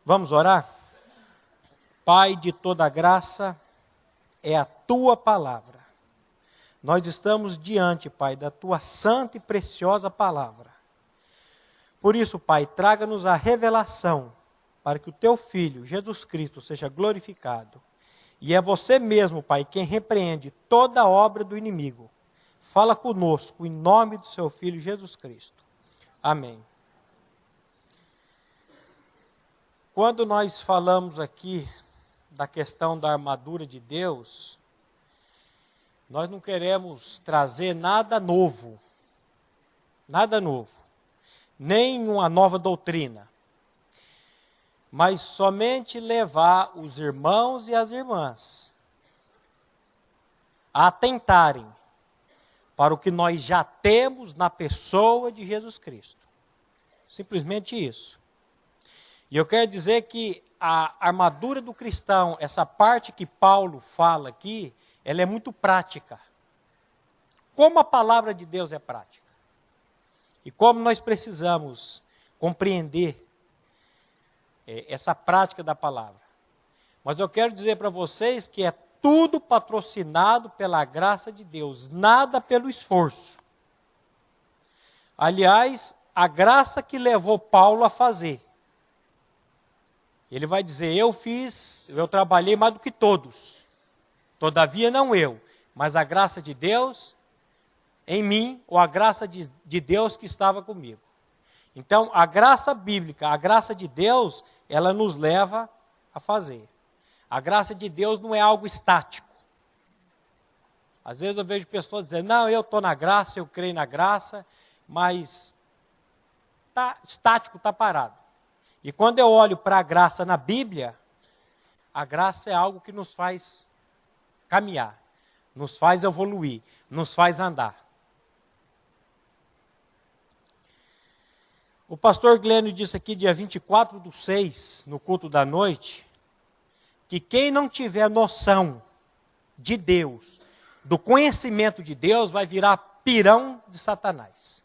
Vamos orar? Pai de toda graça, é a Tua palavra. Nós estamos diante, Pai, da Tua santa e preciosa palavra. Por isso, Pai, traga-nos a revelação, para que o Teu Filho, Jesus Cristo, seja glorificado. E é você mesmo, Pai, quem repreende toda a obra do inimigo. Fala conosco, em nome do Seu Filho, Jesus Cristo. Amém. Quando nós falamos aqui da questão da armadura de Deus, nós não queremos trazer nada novo, nem uma nova doutrina, mas somente levar os irmãos e as irmãs a atentarem para o que nós já temos na pessoa de Jesus Cristo. Simplesmente isso. E eu quero dizer que a armadura do cristão, essa parte que Paulo fala aqui, ela é muito prática. Como a palavra de Deus é prática. E como nós precisamos compreender essa prática da palavra. Mas eu quero dizer para vocês que é tudo patrocinado pela graça de Deus, nada pelo esforço. Aliás, a graça que levou Paulo a fazer. Ele vai dizer, eu trabalhei mais do que todos. Todavia não eu, mas a graça de Deus em mim, ou a graça de Deus que estava comigo. Então, a graça bíblica, a graça de Deus, ela nos leva a fazer. A graça de Deus não é algo estático. Às vezes eu vejo pessoas dizendo, não, eu estou na graça, eu creio na graça, mas está estático, está parado. E quando eu olho para a graça na Bíblia, a graça é algo que nos faz caminhar, nos faz evoluir, nos faz andar. O pastor Glênio disse aqui, dia 24/6, no culto da noite, que quem não tiver noção de Deus, do conhecimento de Deus, vai virar pirão de Satanás.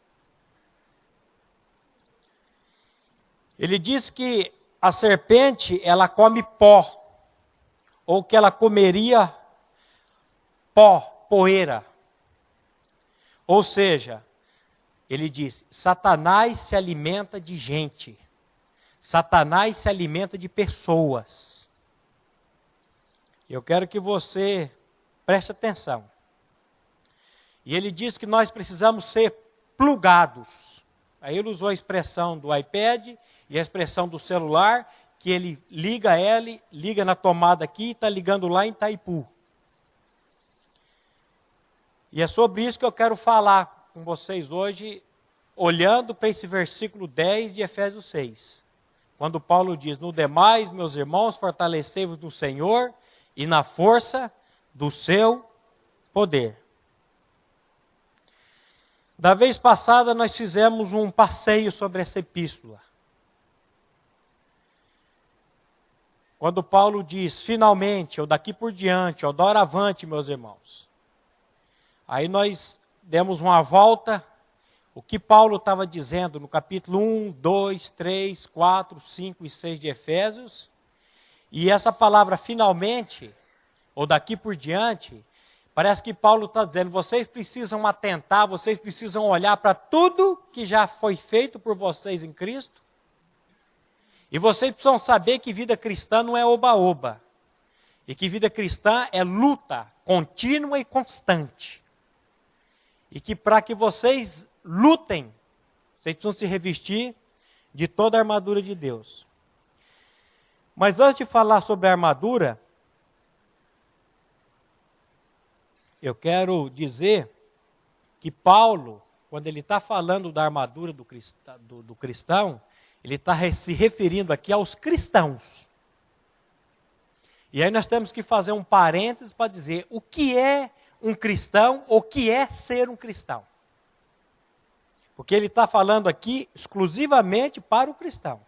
Ele diz que a serpente, ela come pó, ou que ela comeria poeira. Ou seja, ele diz, Satanás se alimenta de gente. Satanás se alimenta de pessoas. Eu quero que você preste atenção. E ele diz que nós precisamos ser plugados. Aí ele usou a expressão do iPad e a expressão do celular, que ele liga na tomada aqui e está ligando lá em Itaipu. E é sobre isso que eu quero falar com vocês hoje, olhando para esse versículo 10 de Efésios 6. Quando Paulo diz, no demais, meus irmãos, fortalecei-vos no Senhor e na força do seu poder. Da vez passada, nós fizemos um passeio sobre essa epístola. Quando Paulo diz, finalmente, ou daqui por diante, ou doravante, meus irmãos. Aí nós demos uma volta, o que Paulo estava dizendo no capítulo 1, 2, 3, 4, 5 e 6 de Efésios. E essa palavra finalmente, ou daqui por diante, parece que Paulo está dizendo, vocês precisam atentar, vocês precisam olhar para tudo que já foi feito por vocês em Cristo. E vocês precisam saber que vida cristã não é oba-oba. E que vida cristã é luta contínua e constante. E que para que vocês lutem, vocês precisam se revestir de toda a armadura de Deus. Mas antes de falar sobre a armadura, eu quero dizer que Paulo, quando ele está falando da armadura do cristão, ele está se referindo aqui aos cristãos. E aí nós temos que fazer um parênteses para dizer o que é um cristão, ou o que é ser um cristão. Porque ele está falando aqui exclusivamente para o cristão.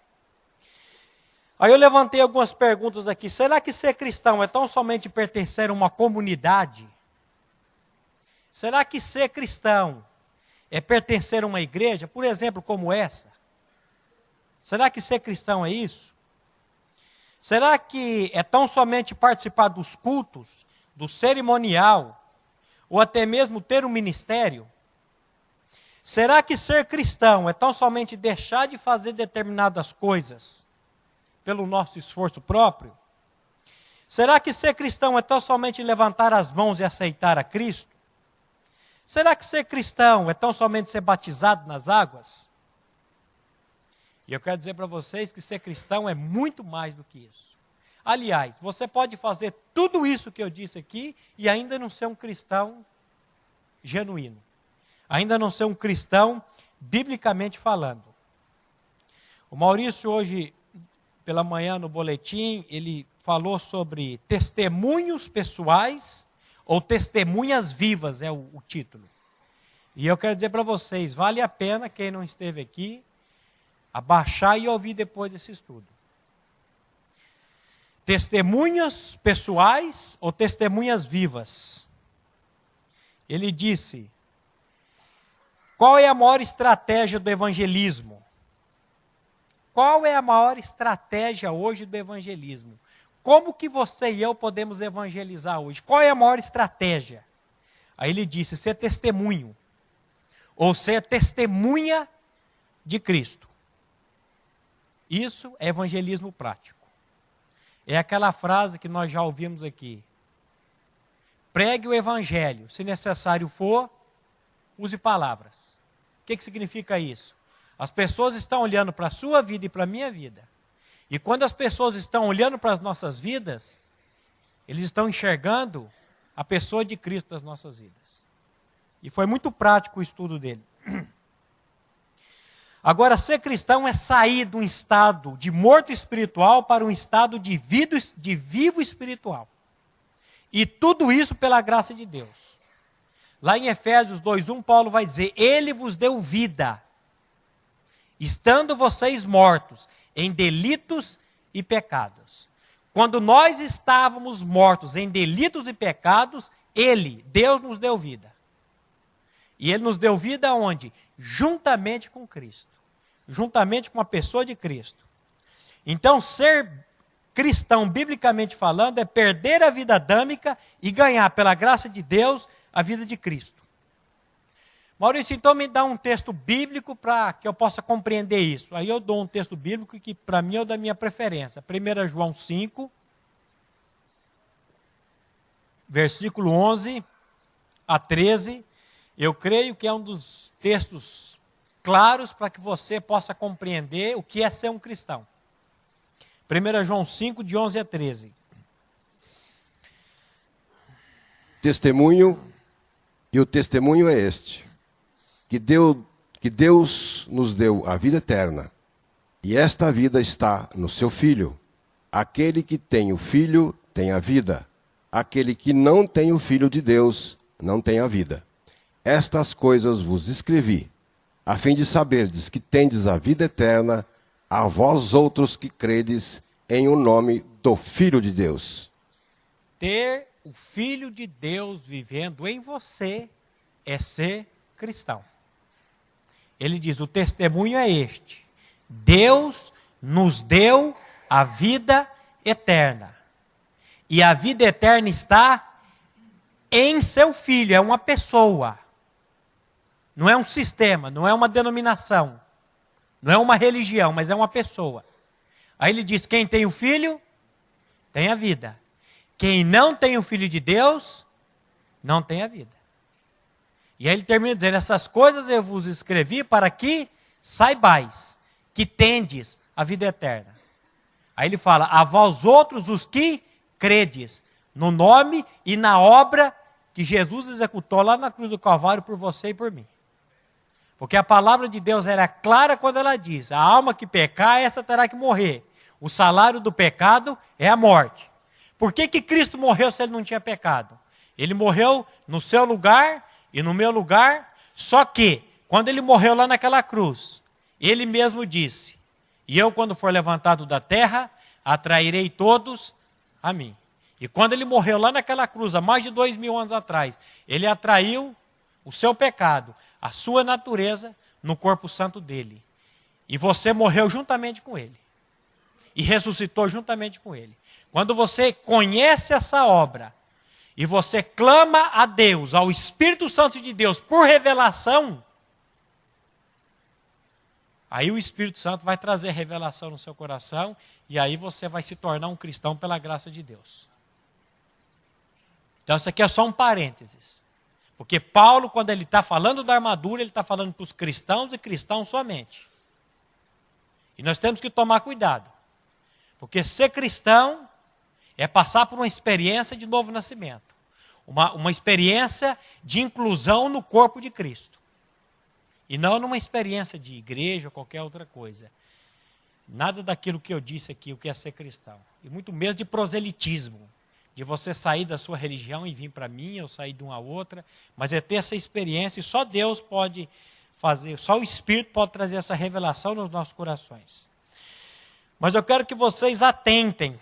Aí eu levantei algumas perguntas aqui. Será que ser cristão é tão somente pertencer a uma comunidade? Será que ser cristão é pertencer a uma igreja, por exemplo, como essa? Será que ser cristão é isso? Será que é tão somente participar dos cultos, do cerimonial, ou até mesmo ter um ministério? Será que ser cristão é tão somente deixar de fazer determinadas coisas pelo nosso esforço próprio? Será que ser cristão é tão somente levantar as mãos e aceitar a Cristo? Será que ser cristão é tão somente ser batizado nas águas? E eu quero dizer para vocês que ser cristão é muito mais do que isso. Aliás, você pode fazer tudo isso que eu disse aqui e ainda não ser um cristão genuíno. Ainda não ser um cristão biblicamente falando. O Maurício hoje, pela manhã no boletim, ele falou sobre testemunhos pessoais ou testemunhas vivas, é o título. E eu quero dizer para vocês, vale a pena, quem não esteve aqui, abaixar e ouvir depois desse estudo. Testemunhas pessoais ou testemunhas vivas. Ele disse, qual é a maior estratégia do evangelismo? Qual é a maior estratégia hoje do evangelismo? Como que você e eu podemos evangelizar hoje? Qual é a maior estratégia? Aí ele disse, ser testemunho. Ou ser testemunha de Cristo. Isso é evangelismo prático. É aquela frase que nós já ouvimos aqui. Pregue o evangelho, se necessário for, use palavras. O que significa isso? As pessoas estão olhando para a sua vida e para a minha vida. E quando as pessoas estão olhando para as nossas vidas, eles estão enxergando a pessoa de Cristo nas nossas vidas. E foi muito prático o estudo dele. Agora, ser cristão é sair de um estado de morto espiritual para um estado de vivo espiritual. E tudo isso pela graça de Deus. Lá em Efésios 2:1, Paulo vai dizer, Ele vos deu vida, estando vocês mortos em delitos e pecados. Quando nós estávamos mortos em delitos e pecados, Deus nos deu vida. E Ele nos deu vida onde? Juntamente com Cristo. Juntamente com a pessoa de Cristo. Então, ser cristão, biblicamente falando, é perder a vida adâmica e ganhar, pela graça de Deus, a vida de Cristo. Maurício, então me dá um texto bíblico para que eu possa compreender isso. Aí eu dou um texto bíblico que para mim é o da minha preferência. 1 João 5, versículo 11 a 13. Eu creio que é um dos textos claros para que você possa compreender o que é ser um cristão. 1 João 5, de 11 a 13. Testemunho, e o testemunho é este, que Deus nos deu a vida eterna, e esta vida está no seu Filho. Aquele que tem o Filho tem a vida, aquele que não tem o Filho de Deus não tem a vida. Estas coisas vos escrevi, a fim de saberdes que tendes a vida eterna, a vós outros que credes em o nome do Filho de Deus. Ter o Filho de Deus vivendo em você é ser cristão. Ele diz, o testemunho é este. Deus nos deu a vida eterna. E a vida eterna está em seu Filho, é uma pessoa. Não é um sistema, não é uma denominação, não é uma religião, mas é uma pessoa. Aí ele diz, quem tem o Filho, tem a vida. Quem não tem o Filho de Deus, não tem a vida. E aí ele termina dizendo, essas coisas eu vos escrevi para que saibais que tendes a vida eterna. Aí ele fala, a vós outros os que credes no nome e na obra que Jesus executou lá na cruz do Calvário por você e por mim. Porque a palavra de Deus era clara quando ela diz, a alma que pecar, essa terá que morrer. O salário do pecado é a morte. Por que Cristo morreu se ele não tinha pecado? Ele morreu no seu lugar e no meu lugar, só que, quando ele morreu lá naquela cruz, ele mesmo disse, e eu quando for levantado da terra, atrairei todos a mim. E quando ele morreu lá naquela cruz, há mais de 2000 anos atrás, ele atraiu o seu pecado, a sua natureza, no corpo santo dele. E você morreu juntamente com ele. e ressuscitou juntamente com ele. Quando você conhece essa obra e você clama a Deus, ao Espírito Santo de Deus, por revelação, aí o Espírito Santo vai trazer revelação no seu coração e aí você vai se tornar um cristão pela graça de Deus. Então isso aqui é só um parênteses. Porque Paulo, quando ele está falando da armadura, ele está falando para os cristãos e cristãos somente. E nós temos que tomar cuidado. Porque ser cristão é passar por uma experiência de novo nascimento. Uma experiência de inclusão no corpo de Cristo. E não numa experiência de igreja ou qualquer outra coisa. Nada daquilo que eu disse aqui, o que é ser cristão. E muito mesmo de proselitismo. De você sair da sua religião e vir para mim, ou sair de uma a outra. Mas é ter essa experiência e só Deus pode fazer, só o Espírito pode trazer essa revelação nos nossos corações. Mas eu quero que vocês atentem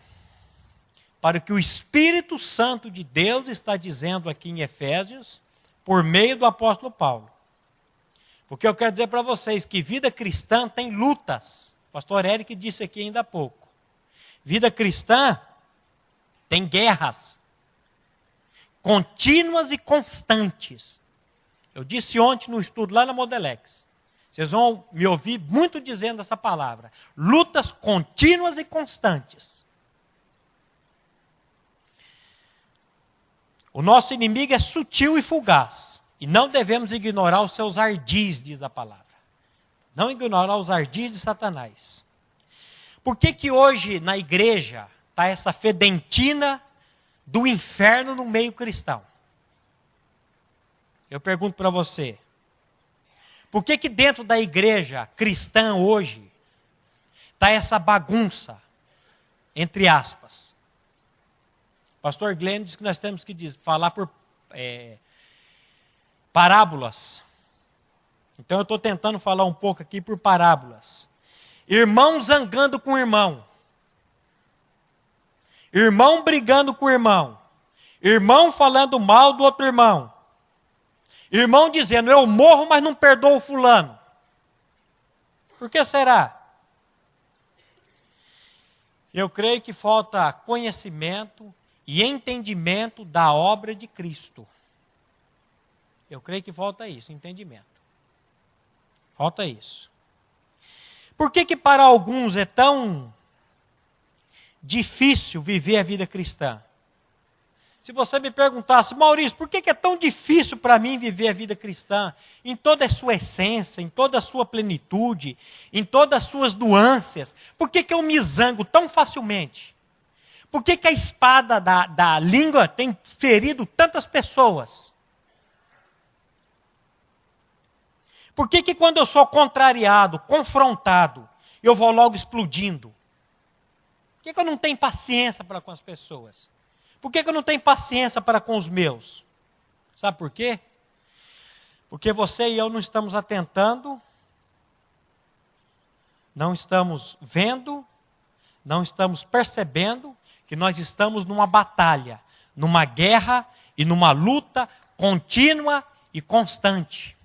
para o que o Espírito Santo de Deus está dizendo aqui em Efésios, por meio do apóstolo Paulo. Porque eu quero dizer para vocês que vida cristã tem lutas. O pastor Eric disse aqui ainda há pouco. Vida cristã tem guerras contínuas e constantes. Eu disse ontem no estudo lá na Modelex. Vocês vão me ouvir muito dizendo essa palavra. Lutas contínuas e constantes. O nosso inimigo é sutil e fugaz. E não devemos ignorar os seus ardis, diz a palavra. Não ignorar os ardis de Satanás. Por que hoje na igreja está essa fedentina do inferno no meio cristão? Eu pergunto para você. Por que dentro da igreja cristã hoje está essa bagunça, entre aspas? O pastor Glenn diz que nós temos que falar por parábolas. Então eu estou tentando falar um pouco aqui por parábolas. Irmão zangando com irmão. Irmão brigando com irmão. Irmão falando mal do outro irmão. Irmão dizendo, eu morro, mas não perdoo o fulano. Por que será? Eu creio que falta conhecimento e entendimento da obra de Cristo. Eu creio que falta isso, entendimento. Falta isso. Por que para alguns é tão difícil viver a vida cristã? Se você me perguntasse, Maurício, por que é tão difícil para mim viver a vida cristã? Em toda a sua essência, em toda a sua plenitude, em todas as suas nuances. Por que eu me zango tão facilmente? Por que a espada da língua tem ferido tantas pessoas? Por que quando eu sou contrariado, confrontado, eu vou logo explodindo? Por que eu não tenho paciência para com as pessoas? Por que eu não tenho paciência para com os meus? Sabe por quê? Porque você e eu não estamos atentando, não estamos vendo, não estamos percebendo que nós estamos numa batalha, numa guerra e numa luta contínua e constante.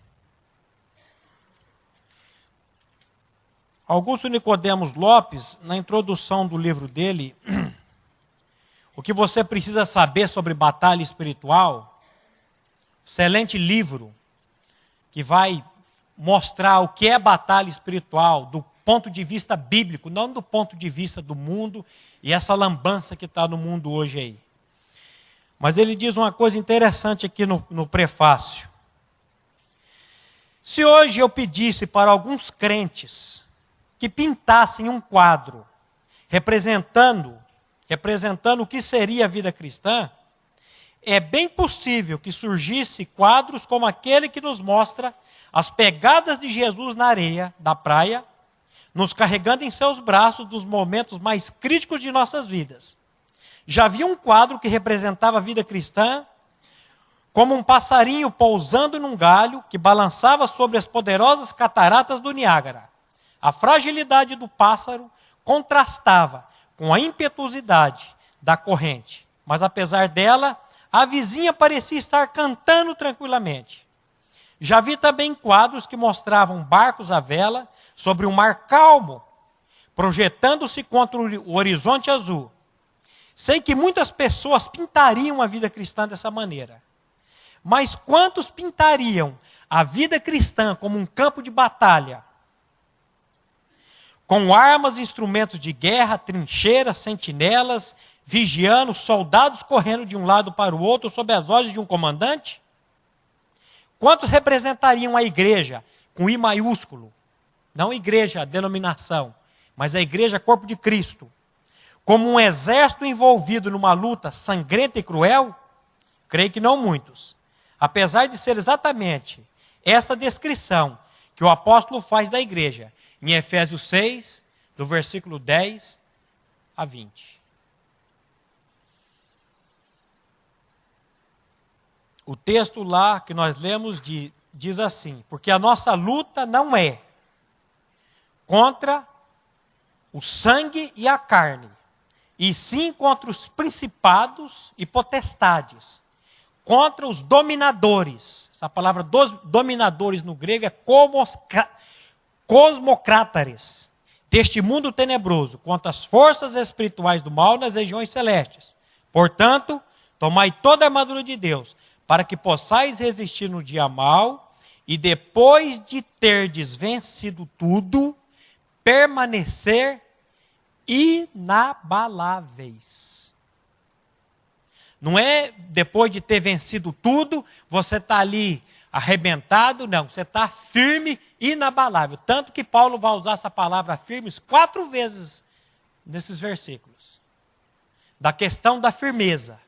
Augusto Nicodemos Lopes, na introdução do livro dele, O que você precisa saber sobre batalha espiritual, excelente livro, que vai mostrar o que é batalha espiritual, do ponto de vista bíblico, não do ponto de vista do mundo e essa lambança que está no mundo hoje aí. Mas ele diz uma coisa interessante aqui no prefácio. Se hoje eu pedisse para alguns crentes que pintassem um quadro representando o que seria a vida cristã, é bem possível que surgisse quadros como aquele que nos mostra as pegadas de Jesus na areia da praia, nos carregando em seus braços nos momentos mais críticos de nossas vidas. Já vi um quadro que representava a vida cristã como um passarinho pousando num galho que balançava sobre as poderosas cataratas do Niágara. A fragilidade do pássaro contrastava com a impetuosidade da corrente, mas apesar dela, a vizinha parecia estar cantando tranquilamente. Já vi também quadros que mostravam barcos à vela sobre um mar calmo, projetando-se contra o horizonte azul. Sei que muitas pessoas pintariam a vida cristã dessa maneira. Mas quantos pintariam a vida cristã como um campo de batalha? Com armas, instrumentos de guerra, trincheiras, sentinelas, vigiando, soldados correndo de um lado para o outro sob as ordens de um comandante? Quantos representariam a igreja com I maiúsculo? Não igreja, denominação, mas a igreja, corpo de Cristo. Como um exército envolvido numa luta sangrenta e cruel? Creio que não muitos. Apesar de ser exatamente esta descrição que o apóstolo faz da igreja, em Efésios 6, do versículo 10 a 20. O texto lá que nós lemos diz assim: porque a nossa luta não é contra o sangue e a carne, e sim contra os principados e potestades, contra os dominadores. Essa palavra dominadores no grego é cosmocrátares, deste mundo tenebroso, contra as forças espirituais do mal nas regiões celestes. Portanto, tomai toda a armadura de Deus, para que possais resistir no dia mau, e depois de terdes vencido tudo, permanecer inabaláveis. Não é depois de ter vencido tudo, você está ali arrebentado, não. Você está firme, inabalável. Tanto que Paulo vai usar essa palavra firmes 4 vezes nesses versículos. Da questão da firmeza.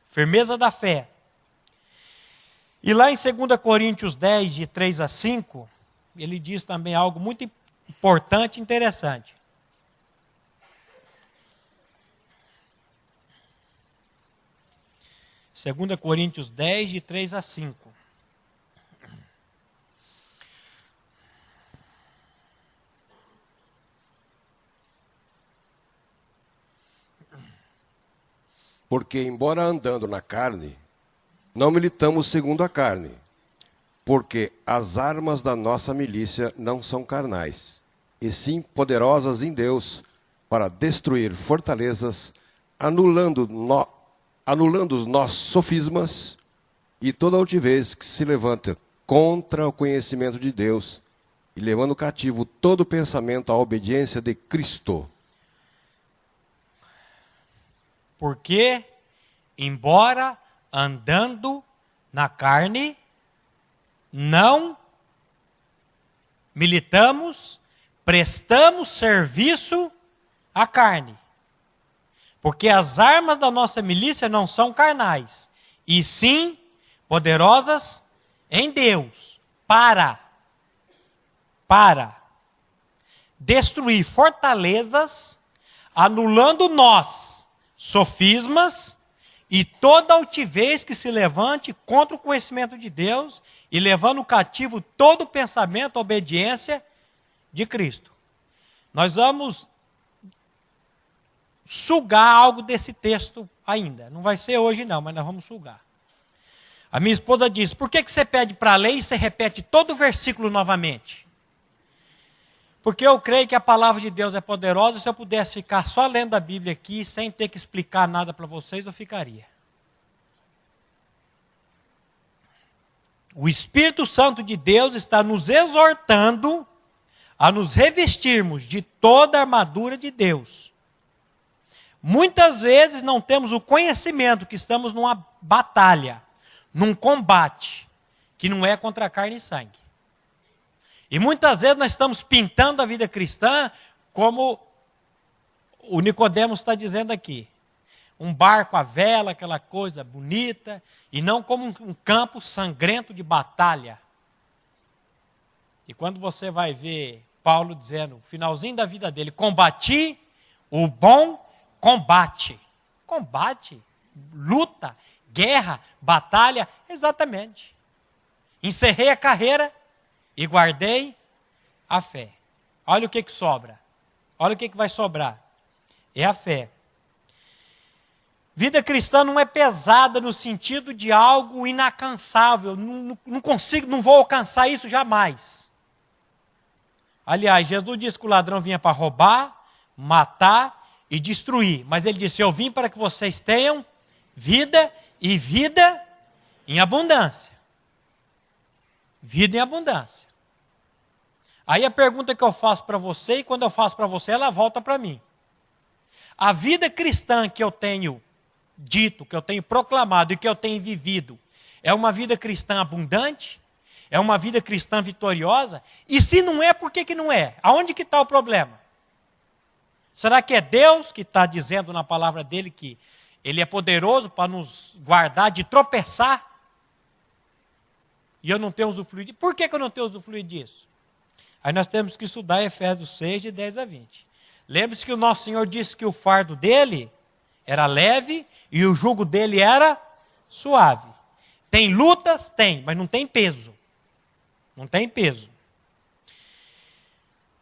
Firmeza da fé. E lá em 2 Coríntios 10, de 3 a 5, ele diz também algo muito importante e interessante. Segunda Coríntios 10, de 3 a 5. Porque, embora andando na carne, não militamos segundo a carne, porque as armas da nossa milícia não são carnais, e sim poderosas em Deus para destruir fortalezas, anulando os nossos sofismas e toda altivez que se levanta contra o conhecimento de Deus, e levando cativo todo pensamento à obediência de Cristo. Porque, embora andando na carne, não militamos, prestamos serviço à carne. Porque as armas da nossa milícia não são carnais, e sim poderosas em Deus, para destruir fortalezas, anulando nós sofismas e toda altivez que se levante contra o conhecimento de Deus e levando cativo todo pensamento à obediência de Cristo. Nós vamos sugar algo desse texto ainda. Não vai ser hoje não, mas nós vamos sugar. A minha esposa diz: por que você pede para ler e você repete todo o versículo novamente? Porque eu creio que a palavra de Deus é poderosa, e se eu pudesse ficar só lendo a Bíblia aqui, sem ter que explicar nada para vocês, eu ficaria. O Espírito Santo de Deus está nos exortando a nos revestirmos de toda a armadura de Deus. Muitas vezes não temos o conhecimento que estamos numa batalha, num combate, que não é contra carne e sangue. E muitas vezes nós estamos pintando a vida cristã como o Nicodemos está dizendo aqui. Um barco à vela, aquela coisa bonita, e não como um campo sangrento de batalha. E quando você vai ver Paulo dizendo, no finalzinho da vida dele, combati o bom combate. Combate, luta, guerra, batalha, exatamente. Encerrei a carreira e guardei a fé. Olha o que sobra. Olha o que vai sobrar. É a fé. Vida cristã não é pesada no sentido de algo inalcançável. Não consigo, não vou alcançar isso jamais. Aliás, Jesus disse que o ladrão vinha para roubar, matar e destruir. Mas ele disse, eu vim para que vocês tenham vida e vida em abundância. Vida em abundância. Aí a pergunta que eu faço para você, e quando eu faço para você, ela volta para mim. A vida cristã que eu tenho dito, que eu tenho proclamado e que eu tenho vivido, é uma vida cristã abundante? É uma vida cristã vitoriosa? E se não é, por que que não é? Aonde que está o problema? Será que é Deus que está dizendo na palavra dele que Ele é poderoso para nos guardar de tropeçar? E eu não tenho usufruído. Por que que eu não tenho usufruído disso? Aí nós temos que estudar Efésios 6, de 10 a 20. Lembre-se que o nosso Senhor disse que o fardo dele era leve e o jugo dele era suave. Tem lutas? Tem, mas não tem peso. Não tem peso.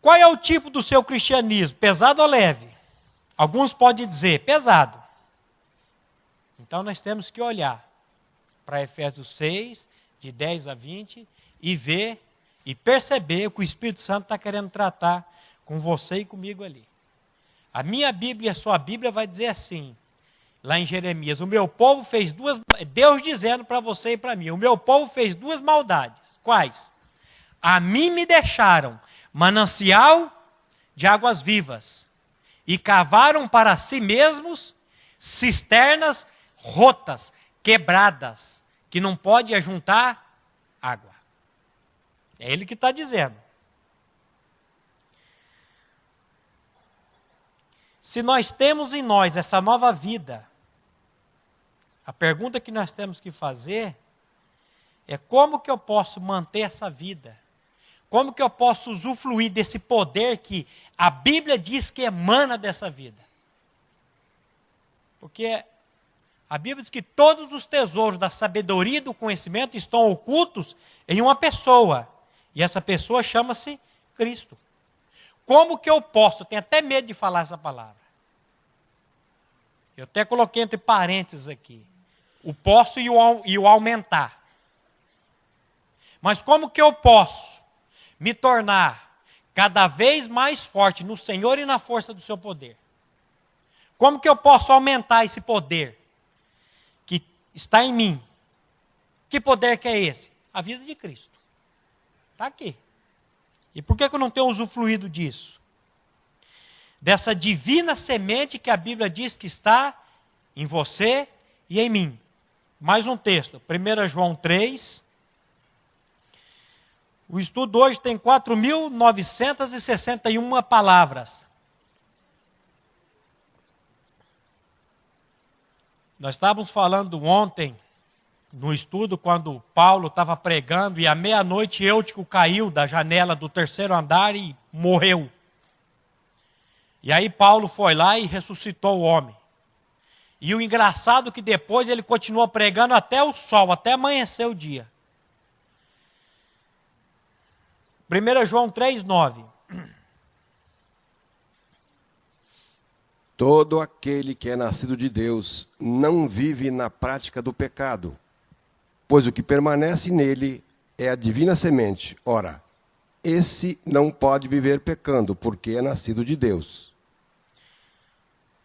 Qual é o tipo do seu cristianismo? Pesado ou leve? Alguns podem dizer pesado. Então nós temos que olhar para Efésios 6, de 10 a 20, e ver e perceber o que o Espírito Santo está querendo tratar com você e comigo ali. A minha Bíblia e a sua Bíblia vai dizer assim, lá em Jeremias, o meu povo fez duas, Deus dizendo para você e para mim, o meu povo fez duas maldades. Quais? A mim me deixaram manancial de águas vivas e cavaram para si mesmos cisternas rotas, quebradas, que não pode ajuntar água. É ele que está dizendo. Se nós temos em nós essa nova vida, a pergunta que nós temos que fazer é como que eu posso manter essa vida? Como que eu posso usufruir desse poder que a Bíblia diz que emana dessa vida? Porque a Bíblia diz que todos os tesouros da sabedoria e do conhecimento estão ocultos em uma pessoa. E essa pessoa chama-se Cristo. Como que eu posso? Eu tenho até medo de falar essa palavra. Eu até coloquei entre parênteses aqui. O posso e o aumentar. Mas como que eu posso me tornar cada vez mais forte no Senhor e na força do seu poder? Como que eu posso aumentar esse poder que está em mim? Que poder que é esse? A vida de Cristo. Está aqui. E por que eu não tenho usufruído disso? Dessa divina semente que a Bíblia diz que está em você e em mim. Mais um texto, 1 João 3. O estudo hoje tem 4.961 palavras. Nós estávamos falando ontem, no estudo, quando Paulo estava pregando, e à meia-noite Eutico caiu da janela do terceiro andar e morreu. E aí Paulo foi lá e ressuscitou o homem. E o engraçado é que depois ele continuou pregando até o sol, até amanhecer o dia. 1 João 3,9. Todo aquele que é nascido de Deus não vive na prática do pecado, pois o que permanece nele é a divina semente. Ora, esse não pode viver pecando, porque é nascido de Deus.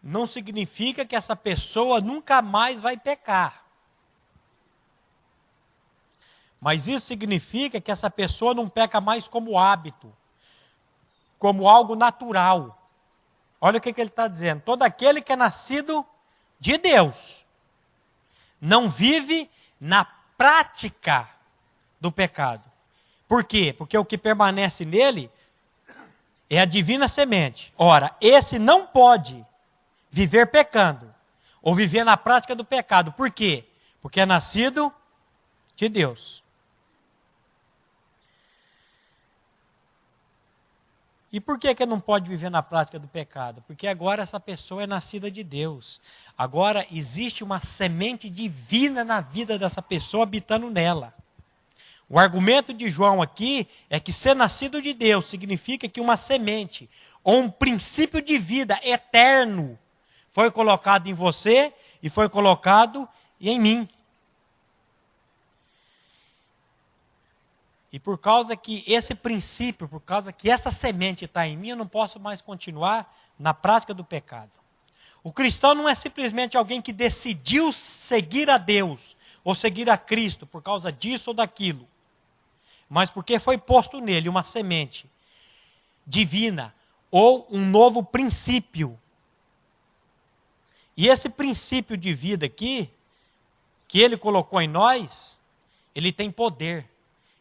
Não significa que essa pessoa nunca mais vai pecar. Mas isso significa que essa pessoa não peca mais como hábito, como algo natural. Olha o que ele está dizendo. Todo aquele que é nascido de Deus não vive na prática do pecado. Por quê? Porque o que permanece nele é a divina semente. Ora, esse não pode viver pecando ou viver na prática do pecado. Por quê? Porque é nascido de Deus. E por que não pode viver na prática do pecado? Porque agora essa pessoa é nascida de Deus. Agora existe uma semente divina na vida dessa pessoa habitando nela. O argumento de João aqui é que ser nascido de Deus significa que uma semente ou um princípio de vida eterno foi colocado em você e foi colocado em mim. E por causa que esse princípio, por causa que essa semente está em mim, eu não posso mais continuar na prática do pecado. O cristão não é simplesmente alguém que decidiu seguir a Deus ou seguir a Cristo por causa disso ou daquilo, mas porque foi posto nele uma semente divina ou um novo princípio. E esse princípio de vida aqui, que ele colocou em nós, ele tem poder,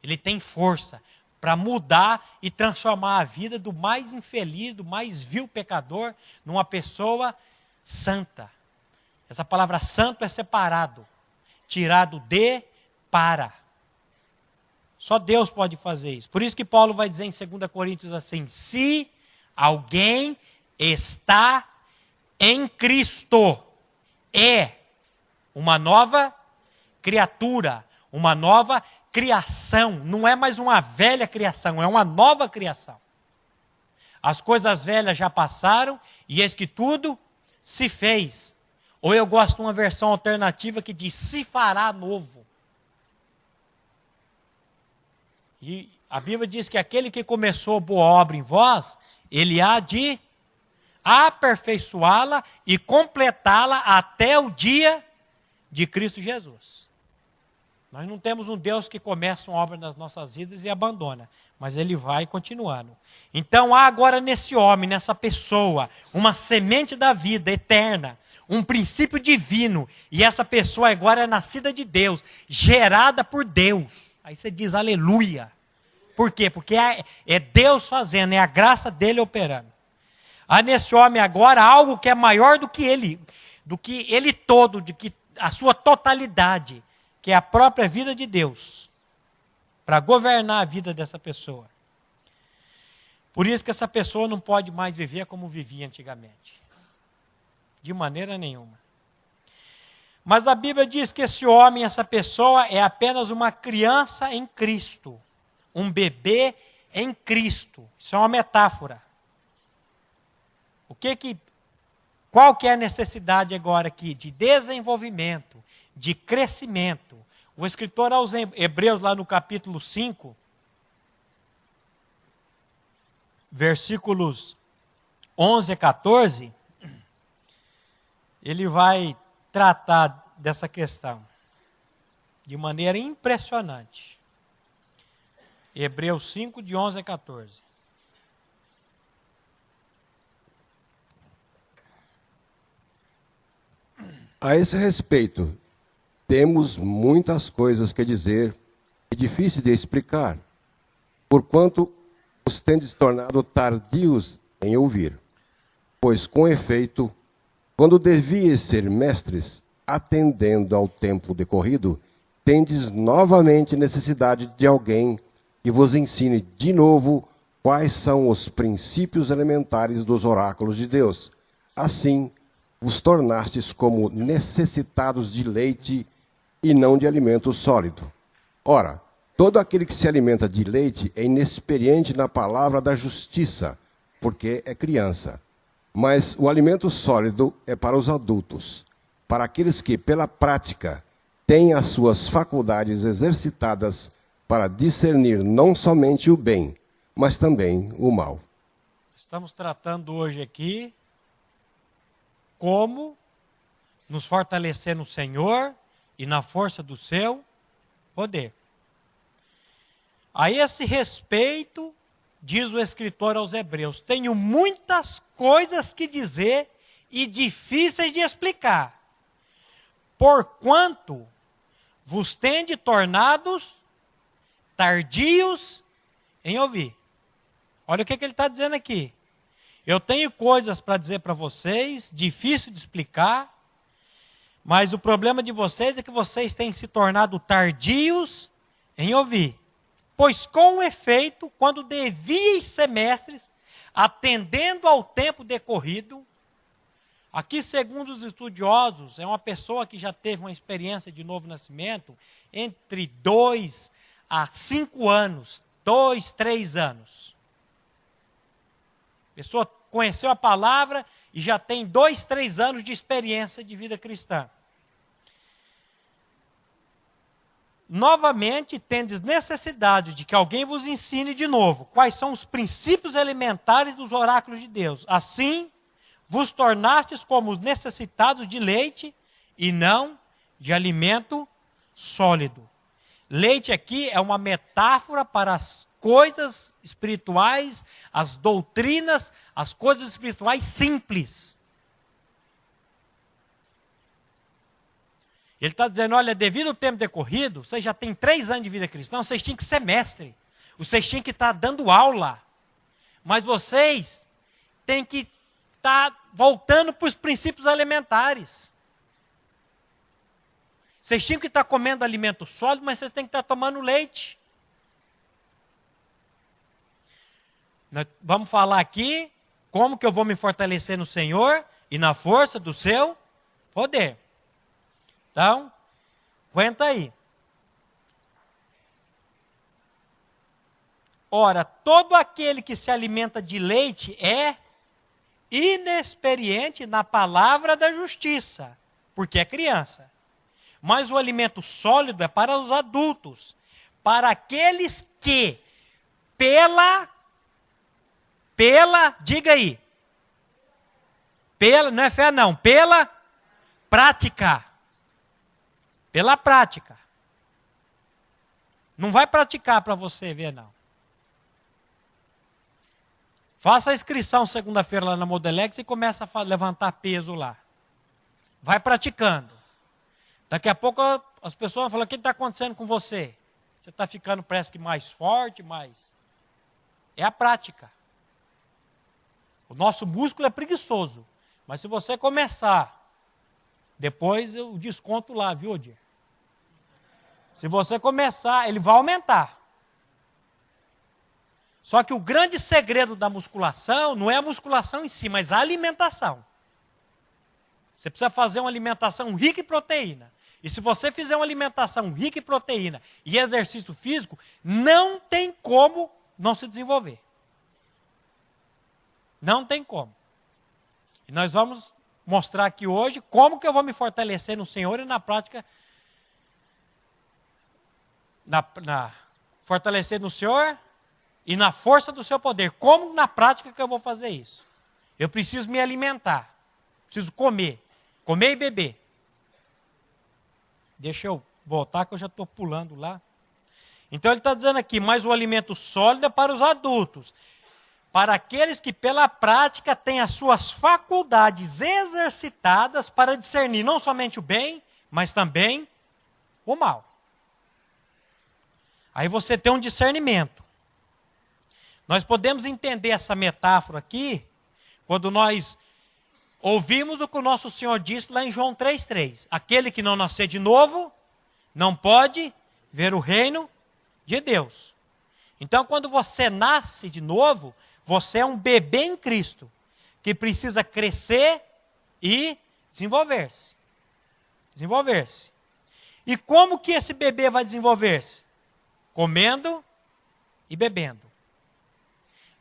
ele tem força para mudar e transformar a vida do mais infeliz, do mais vil pecador, numa pessoa santa. Essa palavra santo é separado, tirado de, para. Só Deus pode fazer isso. Por isso que Paulo vai dizer em 2 Coríntios assim: se alguém está em Cristo, é uma nova criatura, uma nova criação. Não é mais uma velha criação, é uma nova criação. As coisas velhas já passaram e eis que tudo se fez. Ou eu gosto de uma versão alternativa que diz: se fará novo. E a Bíblia diz que aquele que começou a boa obra em vós, ele há de aperfeiçoá-la e completá-la até o dia de Cristo Jesus. Nós não temos um Deus que começa uma obra nas nossas vidas e abandona, mas ele vai continuando. Então há agora nesse homem, nessa pessoa, uma semente da vida eterna, um princípio divino, e essa pessoa agora é nascida de Deus, gerada por Deus. Aí você diz aleluia. Por quê? Porque é Deus fazendo, é a graça dele operando. Há nesse homem agora algo que é maior do que ele todo, do que a sua totalidade, que é a própria vida de Deus, para governar a vida dessa pessoa. Por isso que essa pessoa não pode mais viver como vivia antigamente. De maneira nenhuma. Mas a Bíblia diz que esse homem, essa pessoa, é apenas uma criança em Cristo. Um bebê em Cristo. Isso é uma metáfora. Qual que é a necessidade agora aqui? De desenvolvimento, de crescimento. O escritor aos Hebreus, lá no capítulo 5, versículos 11 a 14, ele vai tratar dessa questão de maneira impressionante. Hebreus 5, de 11 a 14. A esse respeito, temos muitas coisas que dizer e difíceis de explicar, porquanto os tendes tornado tardios em ouvir. Pois, com efeito, quando devíeis ser mestres, atendendo ao tempo decorrido, tendes novamente necessidade de alguém que vos ensine de novo quais são os princípios elementares dos oráculos de Deus. Assim, vos tornastes como necessitados de leite e não de alimento sólido. Ora, todo aquele que se alimenta de leite é inexperiente na palavra da justiça, porque é criança. Mas o alimento sólido é para os adultos, para aqueles que, pela prática, têm as suas faculdades exercitadas para discernir não somente o bem, mas também o mal. Estamos tratando hoje aqui como nos fortalecer no Senhor e na força do seu poder. A esse respeito, diz o escritor aos Hebreus: tenho muitas coisas que dizer e difíceis de explicar, porquanto vos tende tornados tardios em ouvir. Olha o que ele está dizendo aqui. Eu tenho coisas para dizer para vocês, difícil de explicar, mas o problema de vocês é que vocês têm se tornado tardios em ouvir. Pois com efeito, quando devíeis ser mestres, atendendo ao tempo decorrido, aqui segundo os estudiosos, é uma pessoa que já teve uma experiência de novo nascimento entre 2 a 5 anos, 2, 3 anos. A pessoa conheceu a palavra e já tem 2, 3 anos de experiência de vida cristã. novamente tendes necessidade de que alguém vos ensine de novo quais são os princípios elementares dos oráculos de Deus. Assim, vos tornastes como necessitados de leite e não de alimento sólido. Leite aqui é uma metáfora para as coisas espirituais, as doutrinas, as coisas espirituais simples. Ele está dizendo, olha, devido ao tempo decorrido, vocês já têm 3 anos de vida cristã, vocês tinham que ser mestre, vocês tinham que estar dando aula, mas vocês têm que estar voltando para os princípios elementares. Vocês tinham que estar comendo alimento sólido, mas vocês têm que estar tomando leite. Nós vamos falar aqui como que eu vou me fortalecer no Senhor e na força do seu poder. Então, aguenta aí. Ora, todo aquele que se alimenta de leite é inexperiente na palavra da justiça, porque é criança. Mas o alimento sólido é para os adultos, para aqueles que, diga aí, não é fé não, pela prática. Pela prática. Não vai praticar para você ver, não. Faça a inscrição segunda-feira lá na Modelex e começa a levantar peso lá. Vai praticando. Daqui a pouco as pessoas vão falar, o que está acontecendo com você? Você está ficando, parece que mais forte, mais... É a prática. O nosso músculo é preguiçoso. Mas se você começar... Depois eu desconto lá, viu, Odir? Se você começar, ele vai aumentar. Só que o grande segredo da musculação não é a musculação em si, mas a alimentação. Você precisa fazer uma alimentação rica em proteína. E se você fizer uma alimentação rica em proteína e exercício físico, não tem como não se desenvolver. Não tem como. E nós vamos mostrar aqui hoje como que eu vou me fortalecer no Senhor e na prática, fortalecer no Senhor e na força do seu poder. Como na prática que eu vou fazer isso? Eu preciso me alimentar, preciso comer e beber. Deixa eu voltar que eu já estou pulando lá. Então ele está dizendo aqui, mas o alimento sólido é para os adultos, para aqueles que pela prática têm as suas faculdades exercitadas para discernir não somente o bem, mas também o mal. Aí você tem um discernimento. Nós podemos entender essa metáfora aqui, quando nós ouvimos o que o nosso Senhor disse lá em João 3,3. Aquele que não nascer de novo, não pode ver o reino de Deus. Então, quando você nasce de novo, você é um bebê em Cristo, que precisa crescer e desenvolver-se. Desenvolver-se. E como que esse bebê vai desenvolver-se? Comendo e bebendo.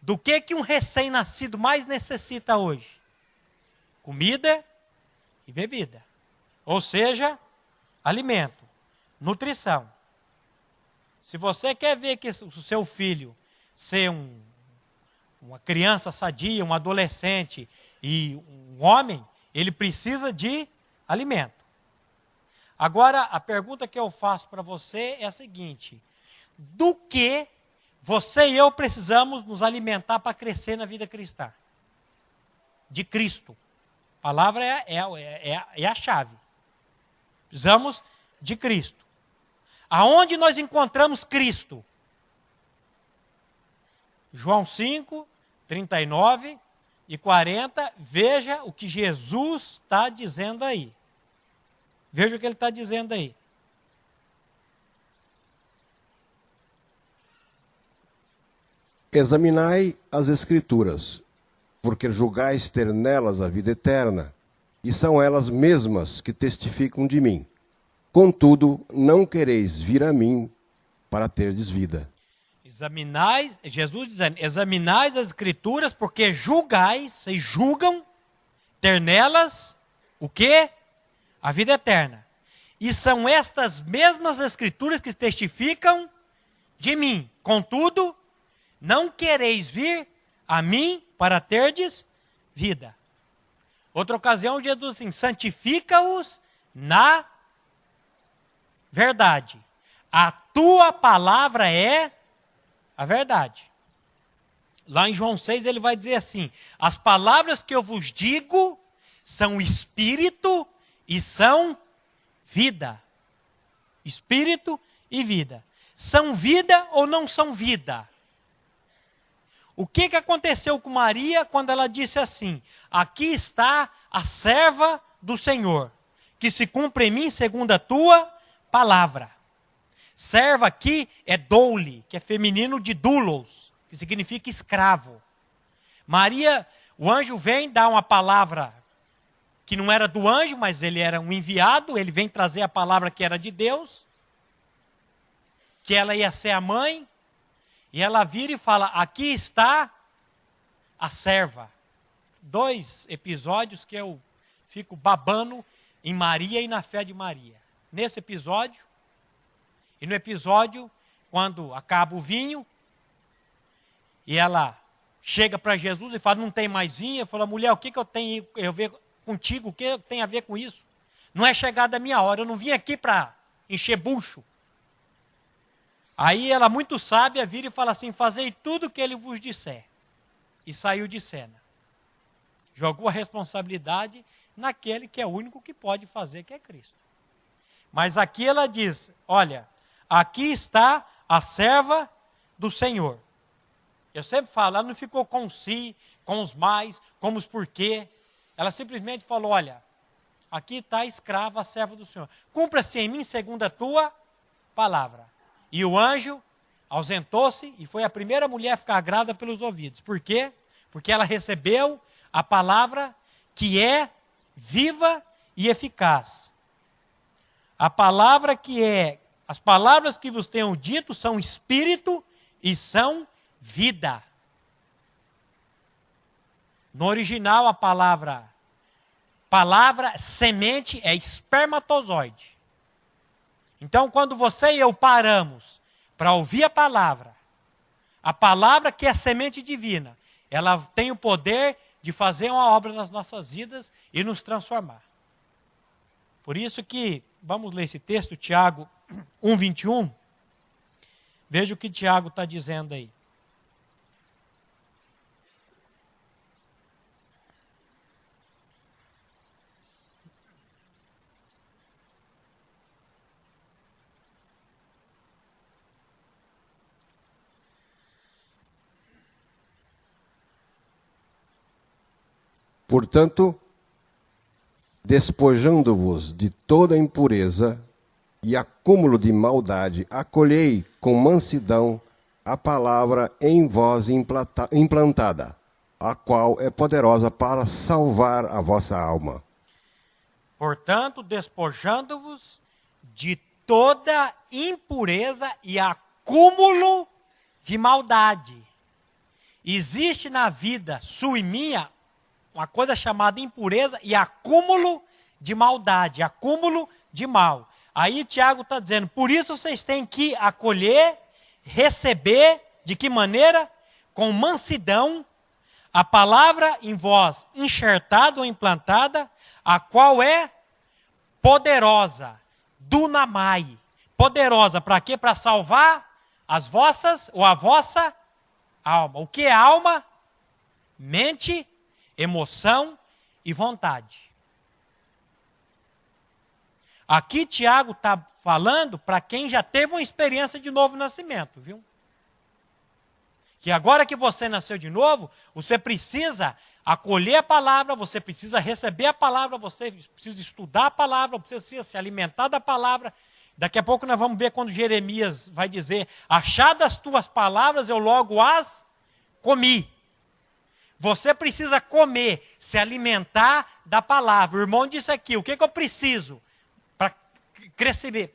Do que um recém-nascido mais necessita hoje? Comida e bebida. Ou seja, alimento, nutrição. Se você quer ver que o seu filho ser uma criança sadia, um adolescente e um homem, ele precisa de alimento. Agora, a pergunta que eu faço para você é a seguinte: do que você e eu precisamos nos alimentar para crescer na vida cristã? De Cristo. A palavra é a chave. Precisamos de Cristo. Aonde nós encontramos Cristo? João 5, 39 e 40, veja o que Jesus está dizendo aí. Veja o que ele está dizendo aí. Examinai as Escrituras, porque julgais ter nelas a vida eterna, e são elas mesmas que testificam de mim. Contudo, não quereis vir a mim para terdes vida. Examinais, Jesus dizendo, examinais as Escrituras, porque julgais, vocês julgam ter nelas o quê? A vida eterna. e são estas mesmas escrituras que testificam de mim. Contudo, não quereis vir a mim para terdes vida. Outra ocasião, Jesus assim, santifica-os na verdade. A tua palavra é a verdade. Lá em João 6 ele vai dizer assim, as palavras que eu vos digo são espírito e são vida. Espírito e vida. São vida ou não são vida? O que aconteceu com Maria quando ela disse assim, aqui está a serva do Senhor, que se cumpre em mim segundo a tua palavra. Serva aqui é doule, que é feminino de doulos, que significa escravo. Maria, o anjo vem dar uma palavra que não era do anjo, mas ele era um enviado, ele vem trazer a palavra que era de Deus, que ela ia ser a mãe, e ela vira e fala, aqui está a serva. 2 episódios que eu fico babando em Maria e na fé de Maria. Nesse episódio, e no episódio, quando acaba o vinho, e ela chega para Jesus e fala, não tem mais vinho, fala, mulher, o que eu tenho a ver contigo, o que tem a ver com isso? Não é chegada a minha hora, eu não vim aqui para encher bucho. Aí ela, muito sábia, vira e fala assim, fazei tudo o que ele vos disser. E saiu de cena. Jogou a responsabilidade naquele que é o único que pode fazer, que é Cristo. Mas aqui ela diz, olha, aqui está a serva do Senhor. Eu sempre falo, ela não ficou com si, com os mais, com os porquê. Ela simplesmente falou, olha, aqui está a escrava, a serva do Senhor. Cumpra-se em mim segundo a tua palavra. E o anjo ausentou-se e foi a primeira mulher a ficar grávida pelos ouvidos. Por quê? Porque ela recebeu a palavra que é viva e eficaz. A palavra que é, as palavras que vos tenho dito são espírito e são vida. No original a palavra semente é espermatozoide. Então, quando você e eu paramos para ouvir a palavra que é a semente divina, ela tem o poder de fazer uma obra nas nossas vidas e nos transformar. Por isso que, vamos ler esse texto, Tiago 1:21. Veja o que Tiago está dizendo aí. Portanto, despojando-vos de toda impureza e acúmulo de maldade, acolhei com mansidão a palavra em vós implantada, a qual é poderosa para salvar a vossa alma. Portanto, despojando-vos de toda impureza e acúmulo de maldade. Existe na vida sua e minha uma coisa chamada impureza e acúmulo de maldade, acúmulo de mal. Aí Tiago está dizendo, por isso vocês têm que acolher, receber, de que maneira? Com mansidão, a palavra em vós enxertada ou implantada, a qual é poderosa, dunamai. Poderosa para quê? Para salvar as vossas, ou a vossa alma. O que é alma? Mente, emoção e vontade. Aqui Tiago está falando para quem já teve uma experiência de novo nascimento, viu? Que agora que você nasceu de novo, você precisa acolher a palavra, você precisa receber a palavra, você precisa estudar a palavra, você precisa se alimentar da palavra. Daqui a pouco nós vamos ver quando Jeremias vai dizer, achadas as tuas palavras, eu logo as comi. Você precisa comer, se alimentar da palavra. O irmão disse aqui, o que eu preciso para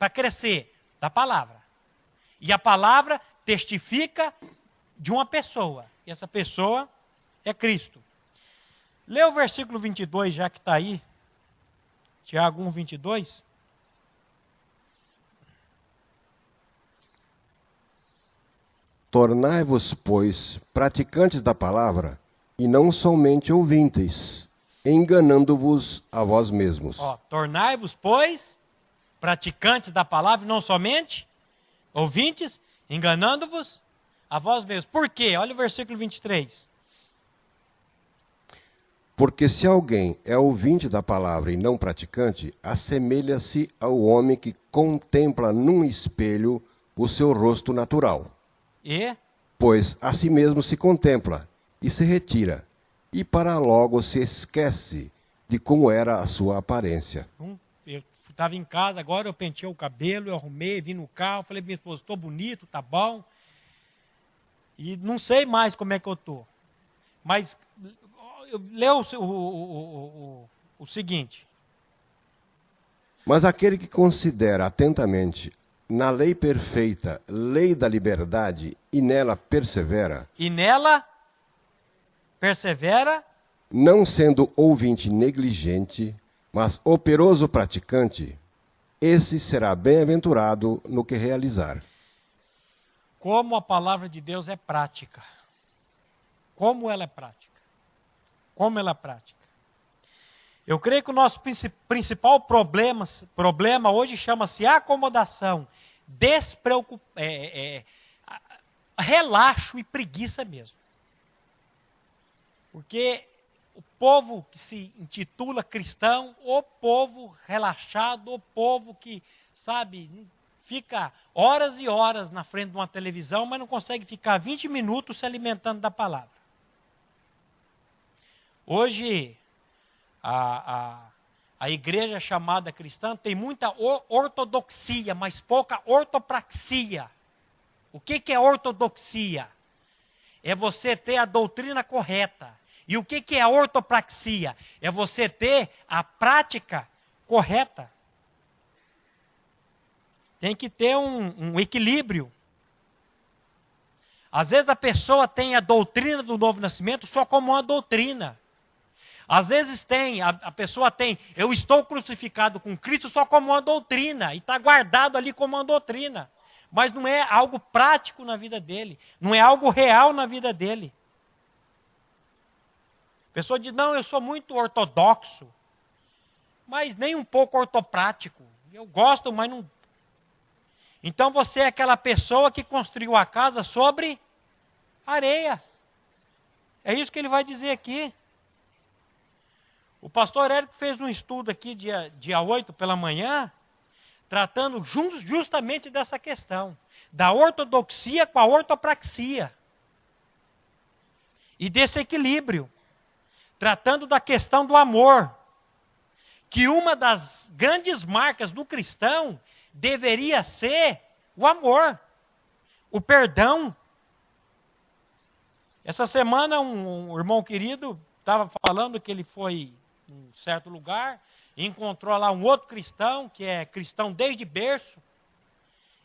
crescer? Da palavra. E a palavra testifica de uma pessoa. E essa pessoa é Cristo. Lê o versículo 22, já que está aí. Tiago 1:22. Tornai-vos, pois, praticantes da palavra, e não somente ouvintes, enganando-vos a vós mesmos. Tornai-vos, pois, praticantes da palavra, e não somente ouvintes, enganando-vos a vós mesmos. Por quê? Olha o versículo 23. Porque se alguém é ouvinte da palavra e não praticante, assemelha-se ao homem que contempla num espelho o seu rosto natural. Pois a si mesmo se contempla e se retira, e para logo se esquece de como era a sua aparência. Eu estava em casa, agora eu penteei o cabelo, eu arrumei, vim no carro, falei para minha esposa, estou bonito, tá bom. E não sei mais como é que eu estou. Mas lê o seguinte. Mas aquele que considera atentamente na lei perfeita, lei da liberdade, e nela persevera. Não sendo ouvinte negligente, mas operoso praticante, esse será bem-aventurado no que realizar. Como a palavra de Deus é prática. Como ela é prática. Como ela é prática. Eu creio que o nosso principal problema hoje chama-se acomodação, relaxo e preguiça mesmo. Porque o povo que se intitula cristão, o povo relaxado, o povo que, sabe, fica horas e horas na frente de uma televisão, mas não consegue ficar 20 minutos se alimentando da palavra. Hoje, a igreja chamada cristã tem muita ortodoxia, mas pouca ortopraxia. O que é ortodoxia? É você ter a doutrina correta. E o que é a ortopraxia? É você ter a prática correta. Tem que ter um equilíbrio. Às vezes a pessoa tem a doutrina do novo nascimento só como uma doutrina. Às vezes a pessoa tem, eu estou crucificado com Cristo só como uma doutrina, e está guardado ali como uma doutrina. Mas não é algo prático na vida dele, não é algo real na vida dele. A pessoa diz, não, eu sou muito ortodoxo, mas nem um pouco ortoprático. Eu gosto, mas não... Então você é aquela pessoa que construiu a casa sobre areia. É isso que ele vai dizer aqui. O pastor Érico fez um estudo aqui dia 8 pela manhã, tratando justamente dessa questão, da ortodoxia com a ortopraxia. E desse equilíbrio, tratando da questão do amor, que uma das grandes marcas do cristão deveria ser o amor, o perdão. Essa semana um irmão querido estava falando que ele foi em um certo lugar e encontrou lá um outro cristão, que é cristão desde berço,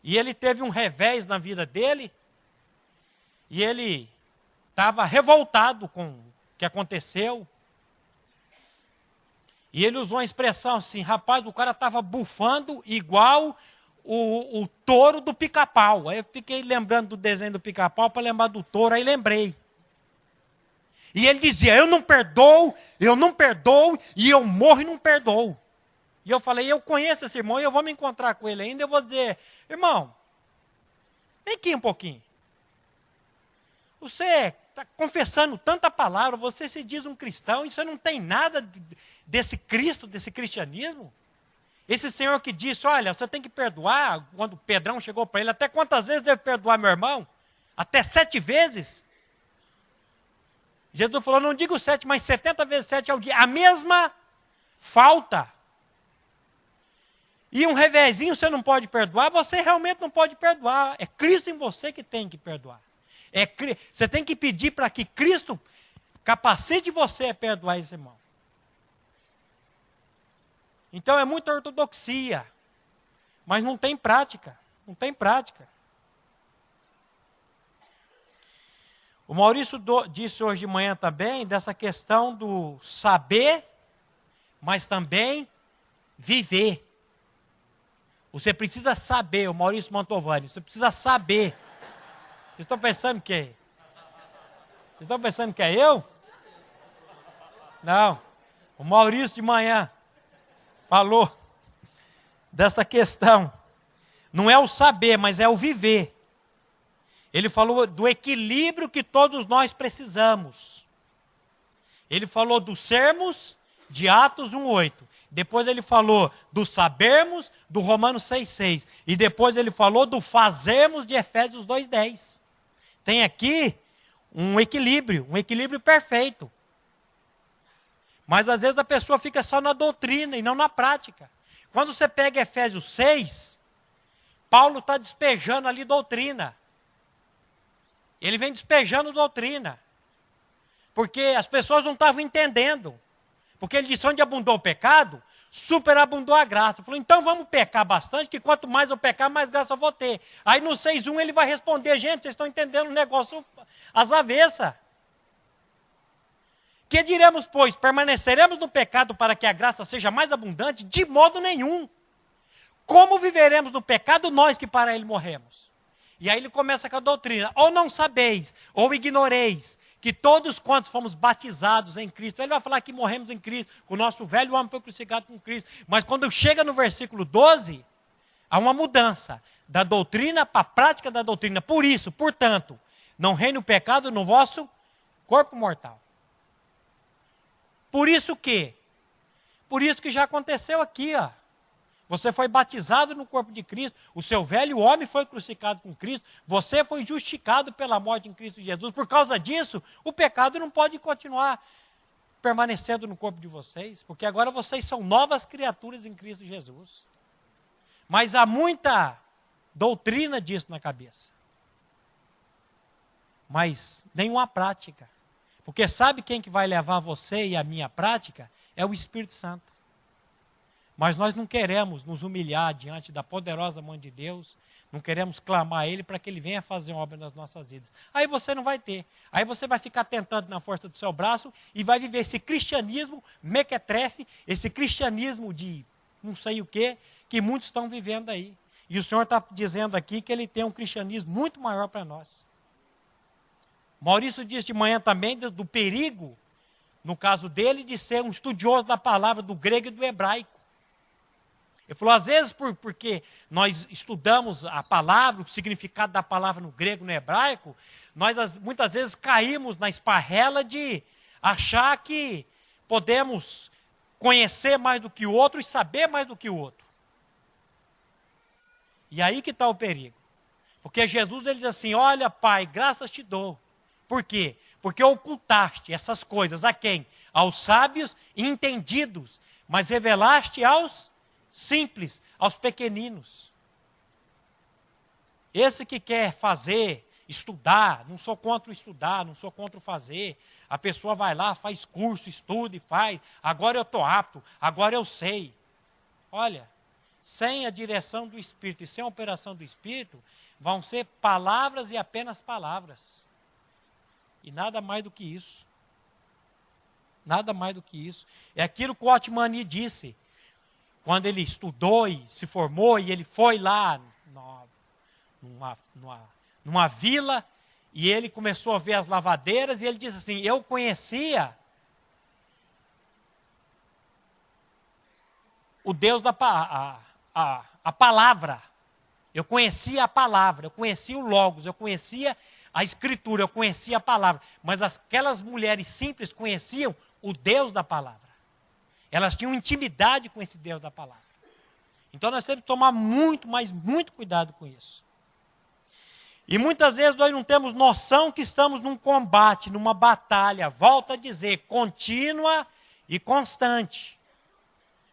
e ele teve um revés na vida dele, e ele estava revoltado com o que aconteceu. E ele usou uma expressão assim, rapaz, o cara estava bufando igual o touro do Pica-Pau. Aí eu fiquei lembrando do desenho do Pica-Pau para lembrar do touro, aí lembrei. E ele dizia, eu não perdoo, e eu morro e não perdoo. E eu falei, eu conheço esse irmão, e eu vou me encontrar com ele ainda, eu vou dizer, irmão, vem aqui um pouquinho. Você está confessando tanta palavra, você se diz um cristão, e você não tem nada desse Cristo, desse cristianismo? Esse Senhor que disse, olha, você tem que perdoar, quando Pedrão chegou para ele, até quantas vezes deve perdoar meu irmão? Até 7 vezes? Jesus falou, não digo 7, mas 70 vezes 7 ao dia. A mesma falta. E um revezinho você não pode perdoar, você realmente não pode perdoar. É Cristo em você que tem que perdoar. Você tem que pedir para que Cristo capacite você a perdoar esse irmão. Então é muita ortodoxia, mas não tem prática. Não tem prática. O Maurício disse hoje de manhã também dessa questão do saber, mas também viver. Você precisa saber, o Maurício Mantovani, você precisa saber. Vocês estão pensando que? Vocês estão pensando que é eu? Não. O Maurício de manhã falou dessa questão. Não é o saber, mas é o viver. Ele falou do equilíbrio que todos nós precisamos. Ele falou do sermos, de Atos 1:8. Depois ele falou do sabermos, do Romanos 6:6. E depois ele falou do fazermos, de Efésios 2:10. Tem aqui um equilíbrio perfeito. Mas às vezes a pessoa fica só na doutrina e não na prática. Quando você pega Efésios 6, Paulo está despejando ali doutrina. Ele vem despejando doutrina. Porque as pessoas não estavam entendendo. Porque ele disse, onde abundou o pecado, superabundou a graça. Ele falou, então vamos pecar bastante, que quanto mais eu pecar, mais graça eu vou ter. Aí no 6:1 ele vai responder, gente, vocês estão entendendo o negócio às avessas. Que diremos, pois, permaneceremos no pecado para que a graça seja mais abundante? De modo nenhum. Como viveremos no pecado nós que para ele morremos? E aí ele começa com a doutrina. Ou não sabeis, ou ignoreis, que todos quantos fomos batizados em Cristo, ele vai falar que morremos em Cristo, o nosso velho homem foi crucificado com Cristo. Mas quando chega no versículo 12, há uma mudança da doutrina para a prática da doutrina. Por isso, portanto, não reine o pecado no vosso corpo mortal. Por isso que já aconteceu aqui, ó. Você foi batizado no corpo de Cristo, o seu velho homem foi crucificado com Cristo, você foi justificado pela morte em Cristo Jesus. Por causa disso, o pecado não pode continuar permanecendo no corpo de vocês, porque agora vocês são novas criaturas em Cristo Jesus. Mas há muita doutrina disso na cabeça. Mas nenhuma prática. Porque sabe quem que vai levar você e a minha prática? É o Espírito Santo. Mas nós não queremos nos humilhar diante da poderosa mão de Deus, não queremos clamar a Ele para que Ele venha fazer uma obra nas nossas vidas. Aí você não vai ter. Aí você vai ficar tentando na força do seu braço e vai viver esse cristianismo mequetrefe, esse cristianismo de não sei o quê, que muitos estão vivendo aí. E o Senhor está dizendo aqui que Ele tem um cristianismo muito maior para nós. Maurício disse de manhã também do perigo, no caso dele, de ser um estudioso da palavra do grego e do hebraico. Ele falou, às vezes, porque nós estudamos a palavra, o significado da palavra no grego e no hebraico, nós muitas vezes caímos na esparrela de achar que podemos conhecer mais do que o outro e saber mais do que o outro. E aí que está o perigo. Porque Jesus ele diz assim, olha Pai, graças te dou. Por quê? Porque ocultaste essas coisas a quem? Aos sábios e entendidos, mas revelaste aos simples, aos pequeninos. Esse que quer fazer, estudar, não sou contra o estudar, não sou contra o fazer. A pessoa vai lá, faz curso, estuda e faz. Agora eu estou apto, agora eu sei. Olha, sem a direção do Espírito e sem a operação do Espírito, vão ser palavras e apenas palavras. E nada mais do que isso. Nada mais do que isso. É aquilo que o Otmani disse. Quando ele estudou e se formou, e ele foi lá numa vila, e ele começou a ver as lavadeiras, e ele disse assim, eu conhecia o Deus da a palavra. Eu conhecia a palavra, eu conhecia o Logos, eu conhecia a Escritura, eu conhecia a palavra. Mas aquelas mulheres simples conheciam o Deus da palavra. Elas tinham intimidade com esse Deus da palavra. Então nós temos que tomar muito, mas muito cuidado com isso. E muitas vezes nós não temos noção que estamos num combate, numa batalha, volto a dizer, contínua e constante.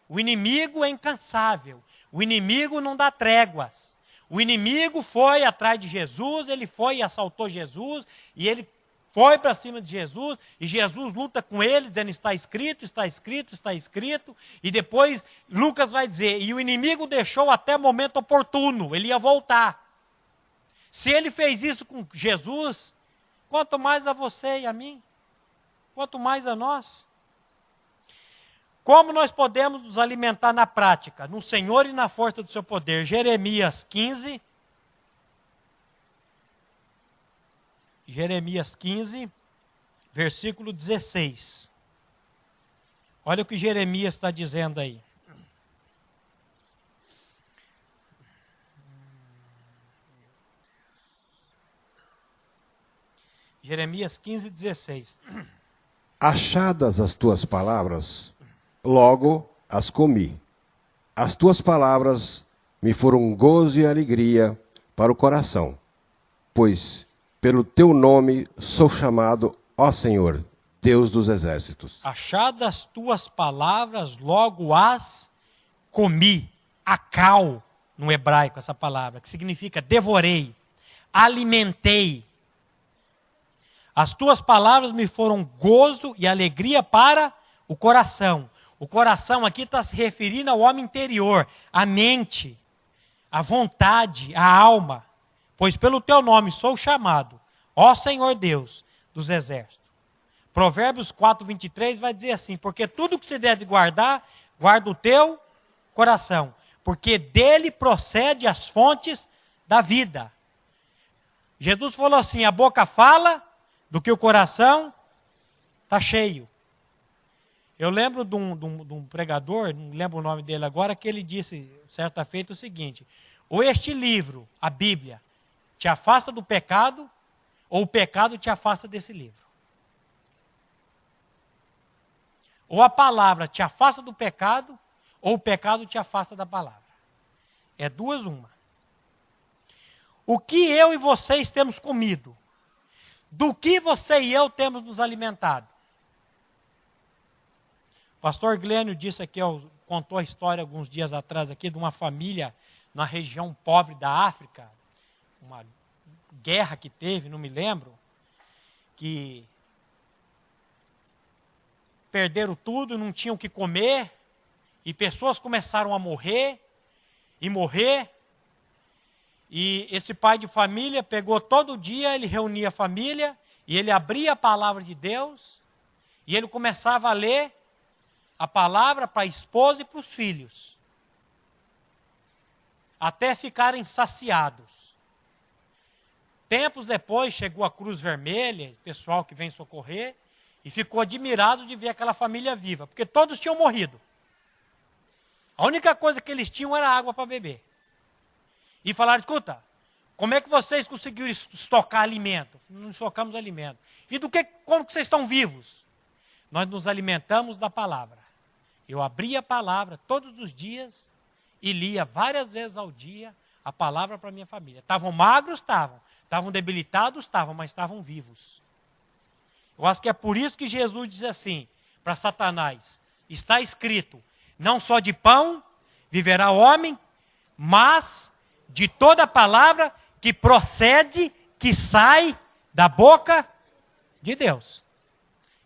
O inimigo é incansável, o inimigo não dá tréguas. O inimigo foi atrás de Jesus, ele foi e assaltou Jesus, e ele foi para cima de Jesus, e Jesus luta com ele, dizendo, está escrito, está escrito, está escrito, e depois Lucas vai dizer, e o inimigo deixou até o momento oportuno, ele ia voltar. Se ele fez isso com Jesus, quanto mais a você e a mim, quanto mais a nós. Como nós podemos nos alimentar na prática? No Senhor e na força do seu poder. Jeremias 15. Jeremias 15, versículo 16. Olha o que Jeremias está dizendo aí. Jeremias 15, 16. Achadas as tuas palavras, logo as comi. As tuas palavras me foram gozo e alegria para o coração, pois pelo teu nome sou chamado, ó Senhor, Deus dos exércitos. Achadas as tuas palavras, logo as comi. Akal, no hebraico, essa palavra, que significa devorei, alimentei. As tuas palavras me foram gozo e alegria para o coração. O coração aqui está se referindo ao homem interior, à mente, à vontade, à alma. Pois pelo teu nome sou chamado, ó Senhor Deus dos exércitos. Provérbios 4, 23 vai dizer assim, porque tudo que se deve guardar, guarda o teu coração, porque dele procede as fontes da vida. Jesus falou assim, a boca fala do que o coração está cheio. Eu lembro de um pregador, não lembro o nome dele agora, que ele disse, certa feita, o seguinte, ou este livro, a Bíblia, te afasta do pecado, ou o pecado te afasta desse livro. Ou a palavra te afasta do pecado, ou o pecado te afasta da palavra. É duas uma. O que eu e vocês temos comido? Do que você e eu temos nos alimentado? O pastor Glênio disse aqui, contou a história alguns dias atrás aqui de uma família na região pobre da África, uma guerra que teve, não me lembro, que perderam tudo, não tinham o que comer, e pessoas começaram a morrer, e esse pai de família pegou todo dia, ele reunia a família, e ele abria a palavra de Deus, e ele começava a ler a palavra para a esposa e para os filhos, até ficarem saciados. Tempos depois chegou a Cruz Vermelha, o pessoal que vem socorrer, e ficou admirado de ver aquela família viva, porque todos tinham morrido. A única coisa que eles tinham era água para beber. E falaram, escuta, como é que vocês conseguiram estocar alimento? Não estocamos alimento. E como que vocês estão vivos? Nós nos alimentamos da palavra. Eu abria a palavra todos os dias e lia várias vezes ao dia a palavra para a minha família. Estavam magros? Estavam debilitados? Estavam, mas estavam vivos. Eu acho que é por isso que Jesus diz assim para Satanás, está escrito, não só de pão viverá o homem, mas de toda a palavra que procede, que sai da boca de Deus.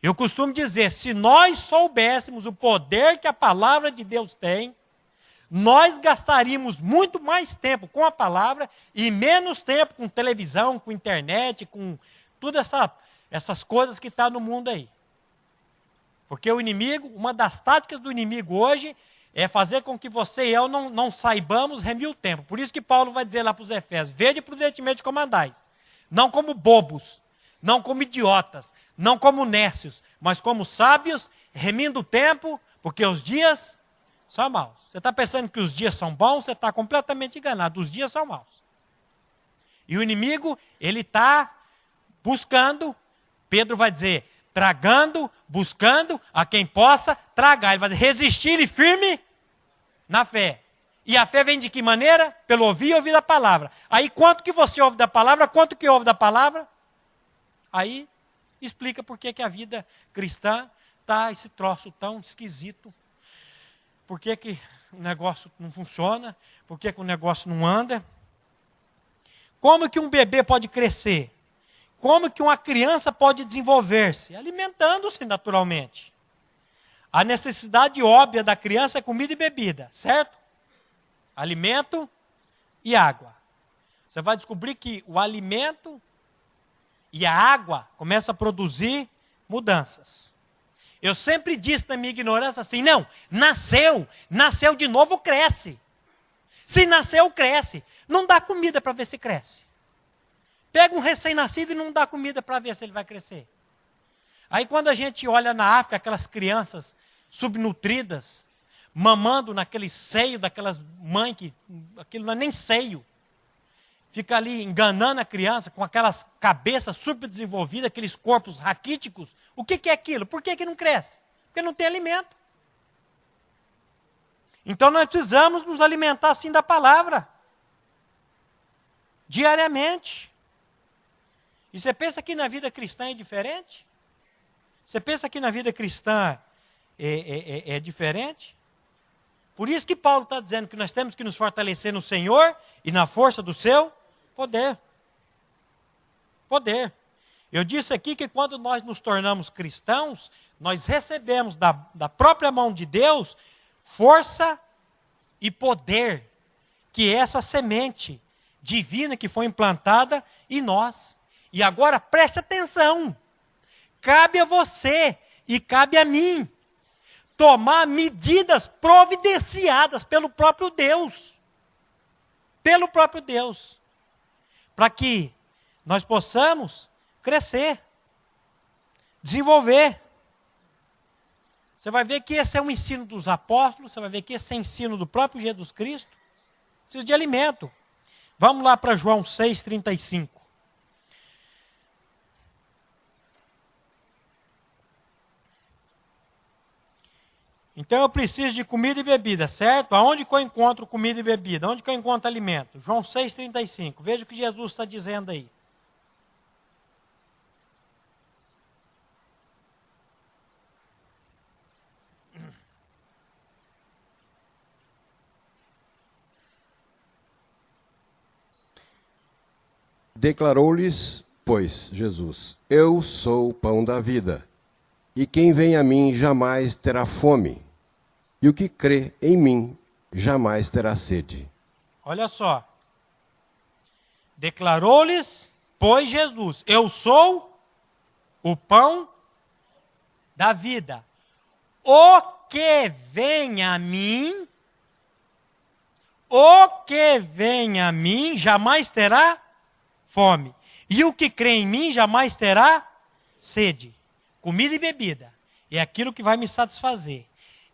Eu costumo dizer, se nós soubéssemos o poder que a palavra de Deus tem, nós gastaríamos muito mais tempo com a palavra e menos tempo com televisão, com internet, com todas essas coisas que estão no mundo aí. Porque o inimigo, uma das táticas do inimigo hoje é fazer com que você e eu não saibamos remir o tempo. Por isso que Paulo vai dizer lá para os Efésios, vede prudentemente como andais, não como bobos, não como idiotas, não como nécios, mas como sábios, remindo o tempo, porque os dias são maus. Você está pensando que os dias são bons, você está completamente enganado, os dias são maus. E o inimigo, ele está buscando, Pedro vai dizer, tragando, buscando a quem possa tragar. Ele vai dizer, resistir firme na fé. E a fé vem de que maneira? Pelo ouvir e ouvir a palavra. Aí quanto que você ouve da palavra, quanto que ouve da palavra? Aí explica por que a vida cristã está esse troço tão esquisito. Por que o negócio não funciona? Por que o negócio não anda? Como que um bebê pode crescer? Como que uma criança pode desenvolver-se? Alimentando-se naturalmente. A necessidade óbvia da criança é comida e bebida, certo? Alimento e água. Você vai descobrir que o alimento e a água começam a produzir mudanças. Eu sempre disse na minha ignorância assim, não, nasceu de novo, cresce. Se nasceu, cresce. Não dá comida para ver se cresce. Pega um recém-nascido e não dá comida para ver se ele vai crescer. Aí quando a gente olha na África, aquelas crianças subnutridas, mamando naquele seio daquelas mães que aquilo não é nem seio. Fica ali enganando a criança com aquelas cabeças super desenvolvidas, aqueles corpos raquíticos. O que é aquilo? Por que não cresce? Porque não tem alimento. Então nós precisamos nos alimentar assim da palavra. Diariamente. E você pensa que na vida cristã é diferente? Você pensa que na vida cristã é diferente? Por isso que Paulo está dizendo que nós temos que nos fortalecer no Senhor e na força do seu poder. Poder. Eu disse aqui que quando nós nos tornamos cristãos, nós recebemos da própria mão de Deus força e poder, que é essa semente divina que foi implantada em nós. E agora preste atenção. Cabe a você e cabe a mim tomar medidas providenciadas pelo próprio Deus. Pelo próprio Deus. Para que nós possamos crescer, desenvolver. Você vai ver que esse é um ensino dos apóstolos, você vai ver que esse é um ensino do próprio Jesus Cristo. Precisa de alimento. Vamos lá para João 6,35. Então eu preciso de comida e bebida, certo? Aonde que eu encontro comida e bebida? Onde que eu encontro alimento? João 6,35. Veja o que Jesus está dizendo aí. Declarou-lhes, pois, Jesus: Eu sou o pão da vida, e quem vem a mim jamais terá fome, e o que crê em mim jamais terá sede. Olha só. Declarou-lhes, pois, Jesus: Eu sou o pão da vida. O que vem a mim, jamais terá fome. E o que crê em mim jamais terá sede. Comida e bebida. É aquilo que vai me satisfazer.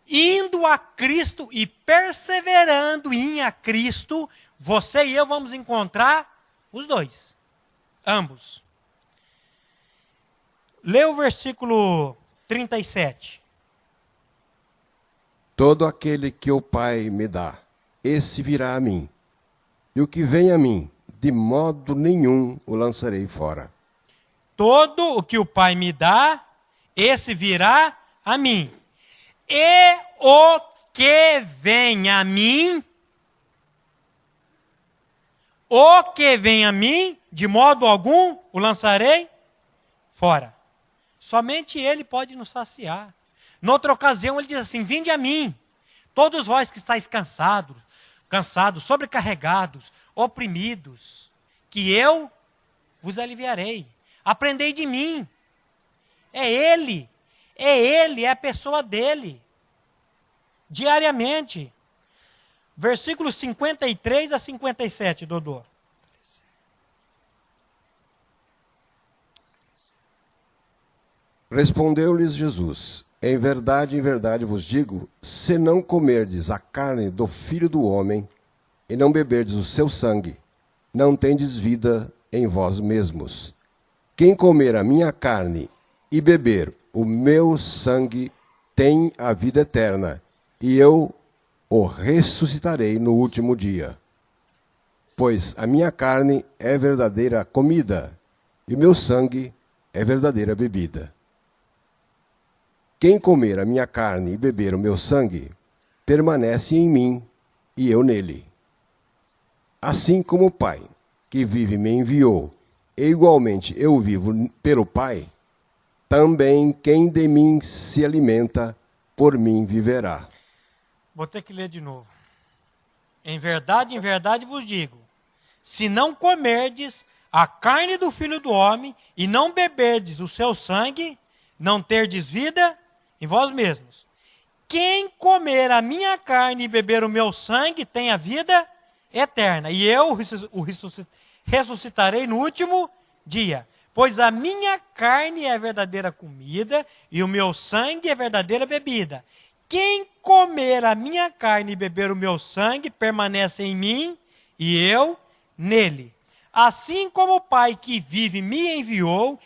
Indo a Cristo e perseverando em a Cristo, você e eu vamos encontrar os dois. Ambos. Lê o versículo 37. Todo aquele que o Pai me dá, esse virá a mim. E o que vem a mim, de modo nenhum o lançarei fora. Todo o que o Pai me dá, esse virá a mim. E o que vem a mim, de modo algum o lançarei fora. Somente Ele pode nos saciar. Noutra ocasião ele diz assim: vinde a mim, todos vós que estáis cansados, sobrecarregados, oprimidos, que eu vos aliviarei. Aprendei de mim. É Ele, é a pessoa dele. Diariamente. Versículos 53 a 57, Dodô. Respondeu-lhes Jesus: em verdade vos digo, se não comerdes a carne do Filho do Homem, e não beberdes o seu sangue, não tendes vida em vós mesmos. Quem comer a minha carne e beber o meu sangue tem a vida eterna, e eu o ressuscitarei no último dia. Pois a minha carne é verdadeira comida, e o meu sangue é verdadeira bebida. Quem comer a minha carne e beber o meu sangue, permanece em mim e eu nele. Assim como o Pai, que vive, me enviou, e igualmente eu vivo pelo Pai, também quem de mim se alimenta, por mim viverá. Vou ter que ler de novo. Em verdade vos digo, se não comerdes a carne do Filho do Homem e não beberdes o seu sangue, não terdes vida em vós mesmos. Quem comer a minha carne e beber o meu sangue tem a vida eterna, e eu o ressuscitarei no último dia. Pois a minha carne é a verdadeira comida e o meu sangue é a verdadeira bebida. Quem comer a minha carne e beber o meu sangue permanece em mim e eu nele. Assim como o Pai que vive me enviou,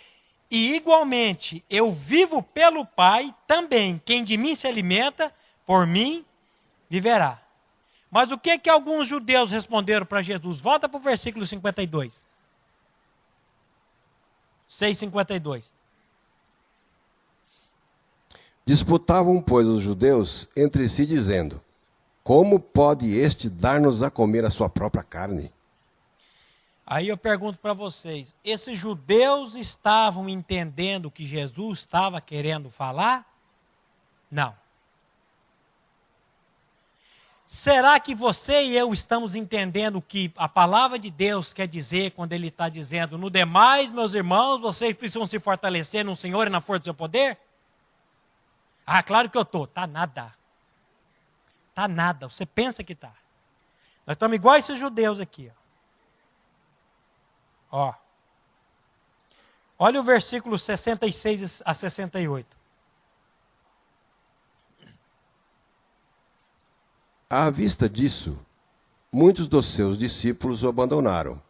e igualmente eu vivo pelo Pai, também quem de mim se alimenta, por mim viverá. Mas o que alguns judeus responderam para Jesus? Volta para o versículo 52. 6,52. Disputavam, pois, os judeus entre si, dizendo: como pode este dar-nos a comer a sua própria carne? Aí eu pergunto para vocês, esses judeus estavam entendendo o que Jesus estava querendo falar? Não. Será que você e eu estamos entendendo o que a palavra de Deus quer dizer quando ele está dizendo: no demais, meus irmãos, vocês precisam se fortalecer no Senhor e na força do seu poder? Ah, claro que eu estou. Tá nada. Tá nada. Você pensa que tá. Nós estamos igual esses judeus aqui. Ó. Olha o versículo 66 a 68. À vista disso, muitos dos seus discípulos o abandonaram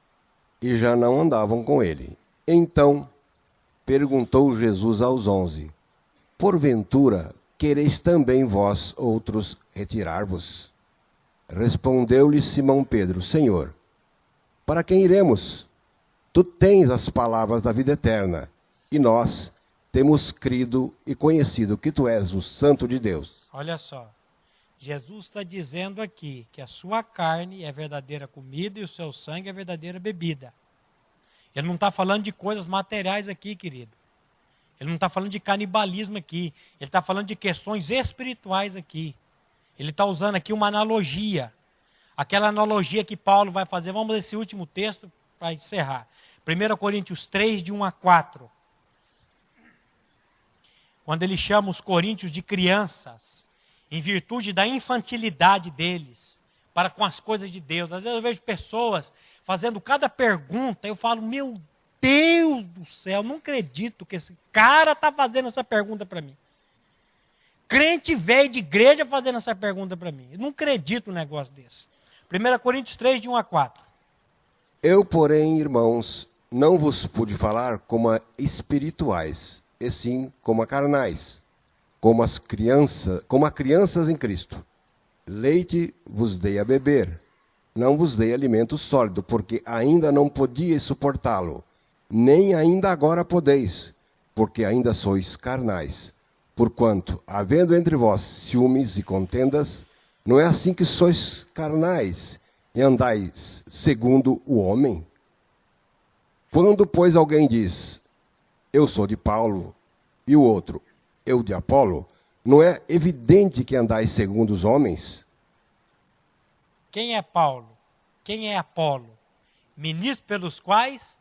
e já não andavam com ele. Então perguntou Jesus aos 11: porventura, quereis também vós outros retirar-vos? Respondeu-lhe Simão Pedro: Senhor, para quem iremos? Tu tens as palavras da vida eterna, e nós temos crido e conhecido que tu és o Santo de Deus. Olha só. Jesus está dizendo aqui que a sua carne é verdadeira comida e o seu sangue é verdadeira bebida. Ele não está falando de coisas materiais aqui, querido. Ele não está falando de canibalismo aqui. Ele está falando de questões espirituais aqui. Ele está usando aqui uma analogia. Aquela analogia que Paulo vai fazer. Vamos ler esse último texto para encerrar. 1 Coríntios 3, de 1 a 4. Quando ele chama os coríntios de crianças, em virtude da infantilidade deles, para com as coisas de Deus. Às vezes eu vejo pessoas fazendo cada pergunta, eu falo, meu Deus do céu, não acredito que esse cara está fazendo essa pergunta para mim. Crente velho de igreja fazendo essa pergunta para mim. Eu não acredito num negócio desse. 1 Coríntios 3, de 1 a 4. Eu, porém, irmãos, não vos pude falar como a espirituais, e sim como a carnais, como a crianças em Cristo. Leite vos dei a beber, não vos dei alimento sólido, porque ainda não podíeis suportá-lo, nem ainda agora podeis, porque ainda sois carnais. Porquanto, havendo entre vós ciúmes e contendas, não é assim que sois carnais e andais segundo o homem? Quando, pois, alguém diz, eu sou de Paulo, e o outro, eu de Apolo, não é evidente que andais segundo os homens? Quem é Paulo? Quem é Apolo? Ministros pelos quais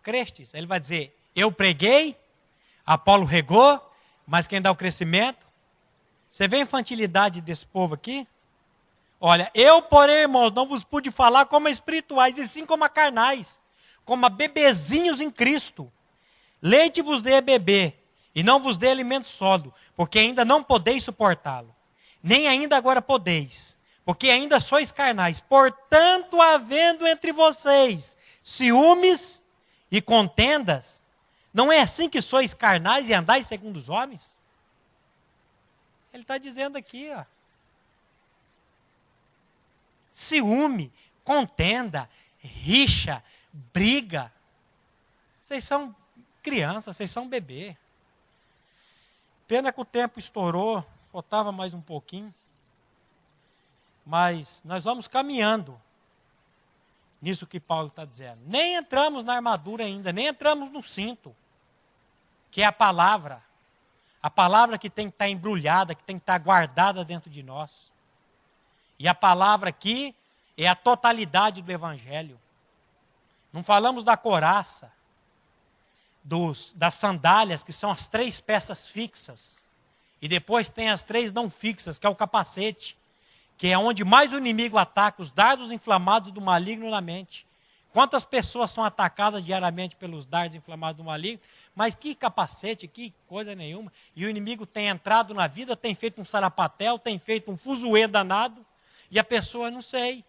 crestes. Ele vai dizer, eu preguei, Apolo regou, mas quem dá o crescimento? Você vê a infantilidade desse povo aqui? Olha, eu, porém, irmãos, não vos pude falar como a espirituais, e sim como a carnais, como a bebezinhos em Cristo. Leite vos dei a beber, e não vos dei alimento sólido, porque ainda não podeis suportá-lo. Nem ainda agora podeis, porque ainda sois carnais. Portanto, havendo entre vocês ciúmes e contendas, não é assim que sois carnais e andais segundo os homens? Ele está dizendo aqui, ó. Ciúme, contenda, rixa, briga. Vocês são crianças, vocês são bebê. Pena que o tempo estourou, faltava mais um pouquinho. Mas nós vamos caminhando nisso que Paulo está dizendo. Nem entramos na armadura ainda, nem entramos no cinto, que é a palavra. A palavra que tem que estar embrulhada, que tem que estar guardada dentro de nós. E a palavra aqui é a totalidade do Evangelho. Não falamos da couraça, das sandálias, que são as 3 peças fixas. E depois tem as 3 não fixas, que é o capacete, que é onde mais o inimigo ataca, os dardos inflamados do maligno na mente. Quantas pessoas são atacadas diariamente pelos dardos inflamados do maligno, mas que capacete, que coisa nenhuma. E o inimigo tem entrado na vida, tem feito um sarapatel, tem feito um fuzuê danado, e a pessoa não sei.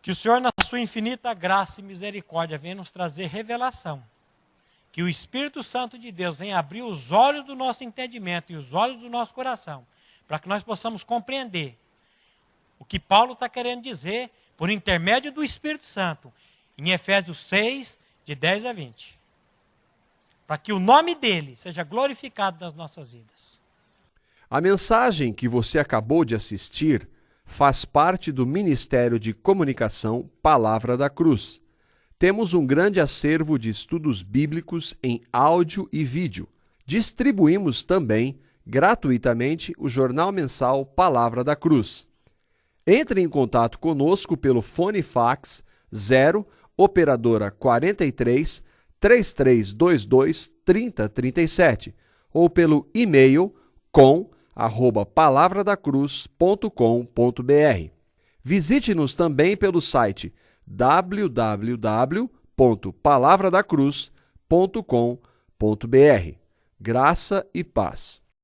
Que o Senhor, na sua infinita graça e misericórdia, venha nos trazer revelação. Que o Espírito Santo de Deus venha abrir os olhos do nosso entendimento e os olhos do nosso coração, para que nós possamos compreender o que Paulo está querendo dizer por intermédio do Espírito Santo, em Efésios 6, de 10 a 20. Para que o nome dele seja glorificado nas nossas vidas. A mensagem que você acabou de assistir faz parte do Ministério de Comunicação Palavra da Cruz. Temos um grande acervo de estudos bíblicos em áudio e vídeo. Distribuímos também, gratuitamente, o jornal mensal Palavra da Cruz. Entre em contato conosco pelo fone fax 0 operadora 43 3322 3037 ou pelo e-mail com@palavradacruz.com.br. Visite-nos também pelo site www.palavradacruz.com.br. Graça e paz.